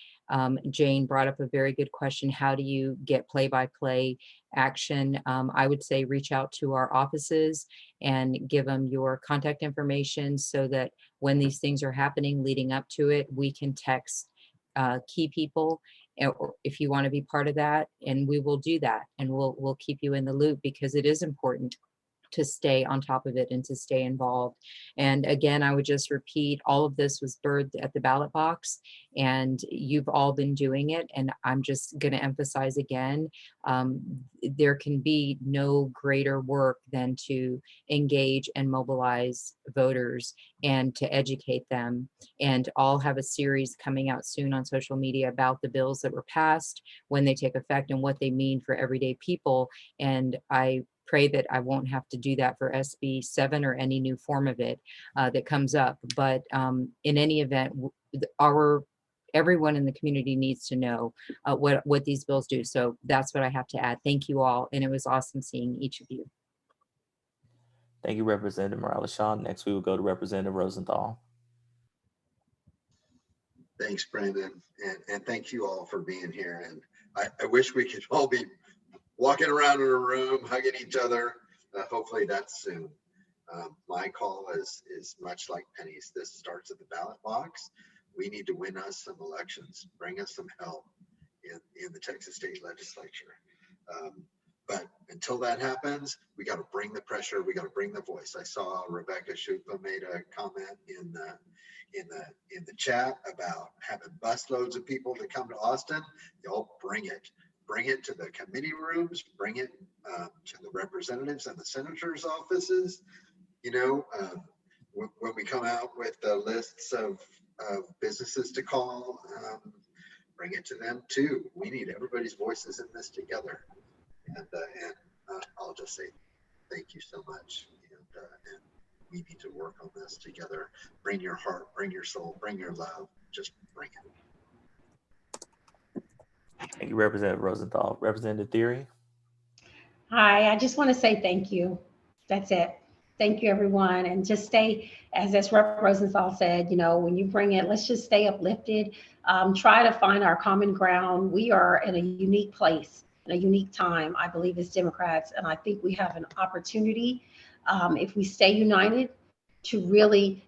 Jane brought up a very good question. How do you get play-by-play action? I would say reach out to our offices and give them your contact information so that when these things are happening leading up to it, we can text key people if you want to be part of that, and we will do that, and we'll keep you in the loop, because it is important to stay on top of it and to stay involved. And again, I would just repeat, all of this was birthed at the ballot box, and you've all been doing it. And I'm just going to emphasize again, there can be no greater work than to engage and mobilize voters and to educate them. And I'll have a series coming out soon on social media about the bills that were passed, when they take effect, and what they mean for everyday people. And I pray that I won't have to do that for SB 7 or any new form of it that comes up. But in any event, everyone in the community needs to know what these bills do. So that's what I have to add. Thank you all. And it was awesome seeing each of you. Thank you, Representative Morales-Shaw. Next, we will go to Representative Rosenthal. Thanks, Brandon. And thank you all for being here. And I wish we could all be walking around in a room, hugging each other. Hopefully that's soon. My call is much like Penny's. This starts at the ballot box. We need to win us some elections, bring us some help in the Texas State Legislature. But until that happens, we got to bring the pressure. We got to bring the voice. I saw Rebecca Schupa made a comment in the chat about having busloads of people to come to Austin. Y'all bring it. Bring it to the committee rooms, bring it to the representatives and the senators' offices. You know, when we come out with the lists of businesses to call, bring it to them too. We need everybody's voices in this together. And I'll just say thank you so much. And we need to work on this together. Bring your heart, bring your soul, bring your love. Just bring it. Thank you, Representative Rosenthal. Representative Theory. Hi, I just want to say thank you. That's it. Thank you, everyone. And just stay, as Rep. Rosenthal said, you know, when you bring it, let's just stay uplifted. Try to find our common ground. We are in a unique place, in a unique time, I believe, as Democrats. And I think we have an opportunity, if we stay united, to really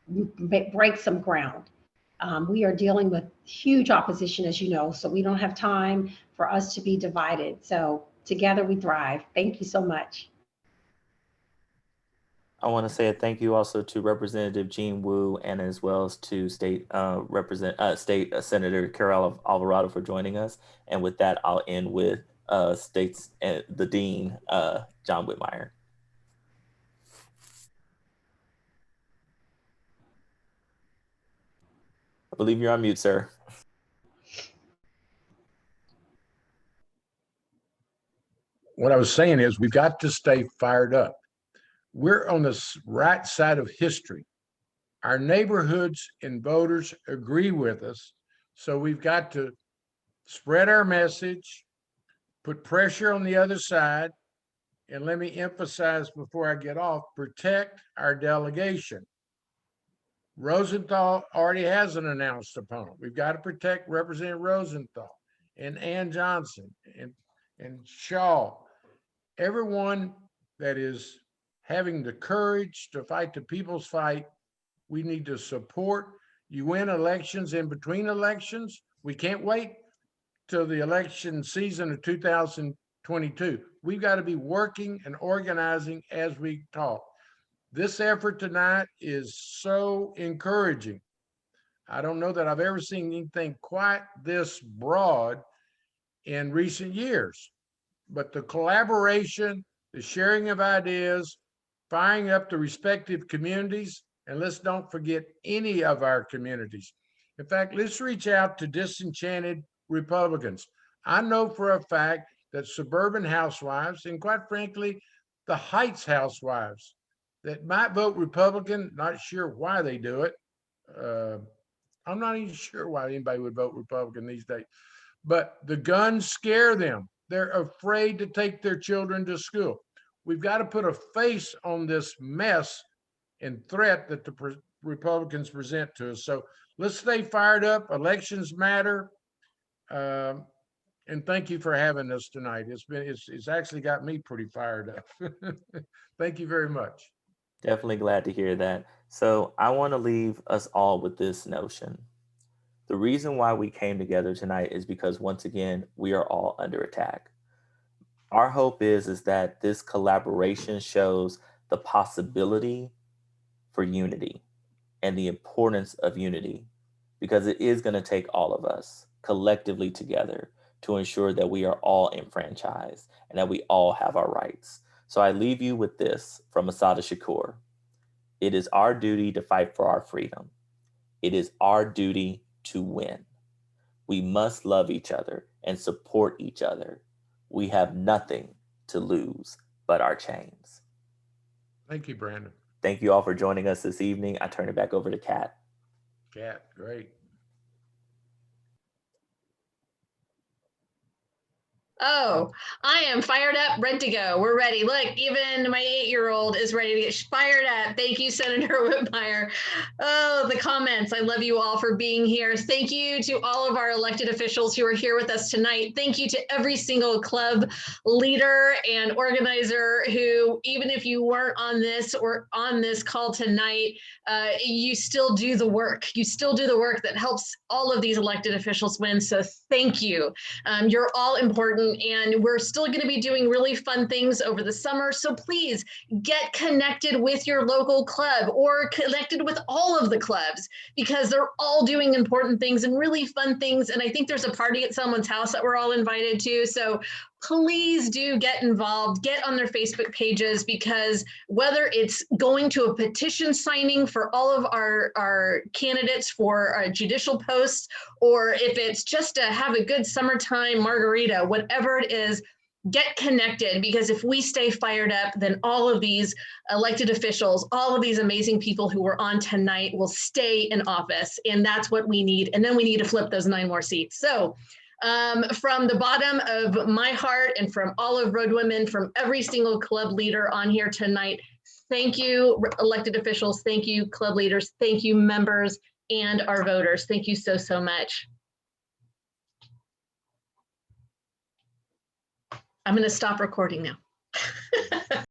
break some ground. We are dealing with huge opposition, as you know, so we don't have time for us to be divided. So together we thrive. Thank you so much. I want to say a thank you also to Representative Jean Wu, and as well as to State Senator Carol Alvarado for joining us. And with that, I'll end with the Dean, John Whitmire. I believe you're on mute, sir. What I was saying is we've got to stay fired up. We're on the right side of history. Our neighborhoods and voters agree with us. So we've got to spread our message, put pressure on the other side, and let me emphasize before I get off, protect our delegation. Rosenthal already has an announced opponent. We've got to protect Representative Rosenthal and Ann Johnson and Shaw. Everyone that is having the courage to fight the people's fight, we need to support. You win elections in between elections. We can't wait till the election season of 2022. We've got to be working and organizing as we talk. This effort tonight is so encouraging. I don't know that I've ever seen anything quite this broad in recent years, but the collaboration, the sharing of ideas, firing up the respective communities, and let's don't forget any of our communities. In fact, let's reach out to disenchanted Republicans. I know for a fact that suburban housewives, and quite frankly, the Heights housewives that might vote Republican, not sure why they do it. I'm not even sure why anybody would vote Republican these days, but the guns scare them. They're afraid to take their children to school. We've got to put a face on this mess and threat that the Republicans present to us. So let's stay fired up. Elections matter. And thank you for having us tonight. It's actually got me pretty fired up. Thank you very much. Definitely glad to hear that. So I want to leave us all with this notion. The reason why we came together tonight is because, once again, we are all under attack. Our hope is that this collaboration shows the possibility for unity and the importance of unity, because it is going to take all of us collectively together to ensure that we are all enfranchised and that we all have our rights. So I leave you with this from Assata Shakur. It is our duty to fight for our freedom. It is our duty to win. We must love each other and support each other. We have nothing to lose but our chains. Thank you, Brandon. Thank you all for joining us this evening. I turn it back over to Kat. Kat, great. Oh, I am fired up, ready to go. We're ready. Look, even my 8-year-old is ready to get fired up. Thank you, Senator Whitmire. Oh, the comments. I love you all for being here. Thank you to all of our elected officials who are here with us tonight. Thank you to every single club leader and organizer who, even if you weren't on this or on this call tonight, you still do the work. You still do the work that helps all of these elected officials win. So thank you. You're all important. And we're still going to be doing really fun things over the summer. So please get connected with your local club or connected with all of the clubs, because they're all doing important things and really fun things. And I think there's a party at someone's house that we're all invited to. So please do get involved, get on their Facebook pages, because whether it's going to a petition signing for all of our candidates for judicial posts, or if it's just to have a good summertime margarita, whatever it is, get connected, because if we stay fired up, then all of these elected officials, all of these amazing people who were on tonight will stay in office. And that's what we need. And then we need to flip those 9 more seats. So from the bottom of my heart and from all of ROADwomen, from every single club leader on here tonight, thank you, elected officials. Thank you, club leaders. Thank you, members and our voters. Thank you so, so much. I'm going to stop recording now.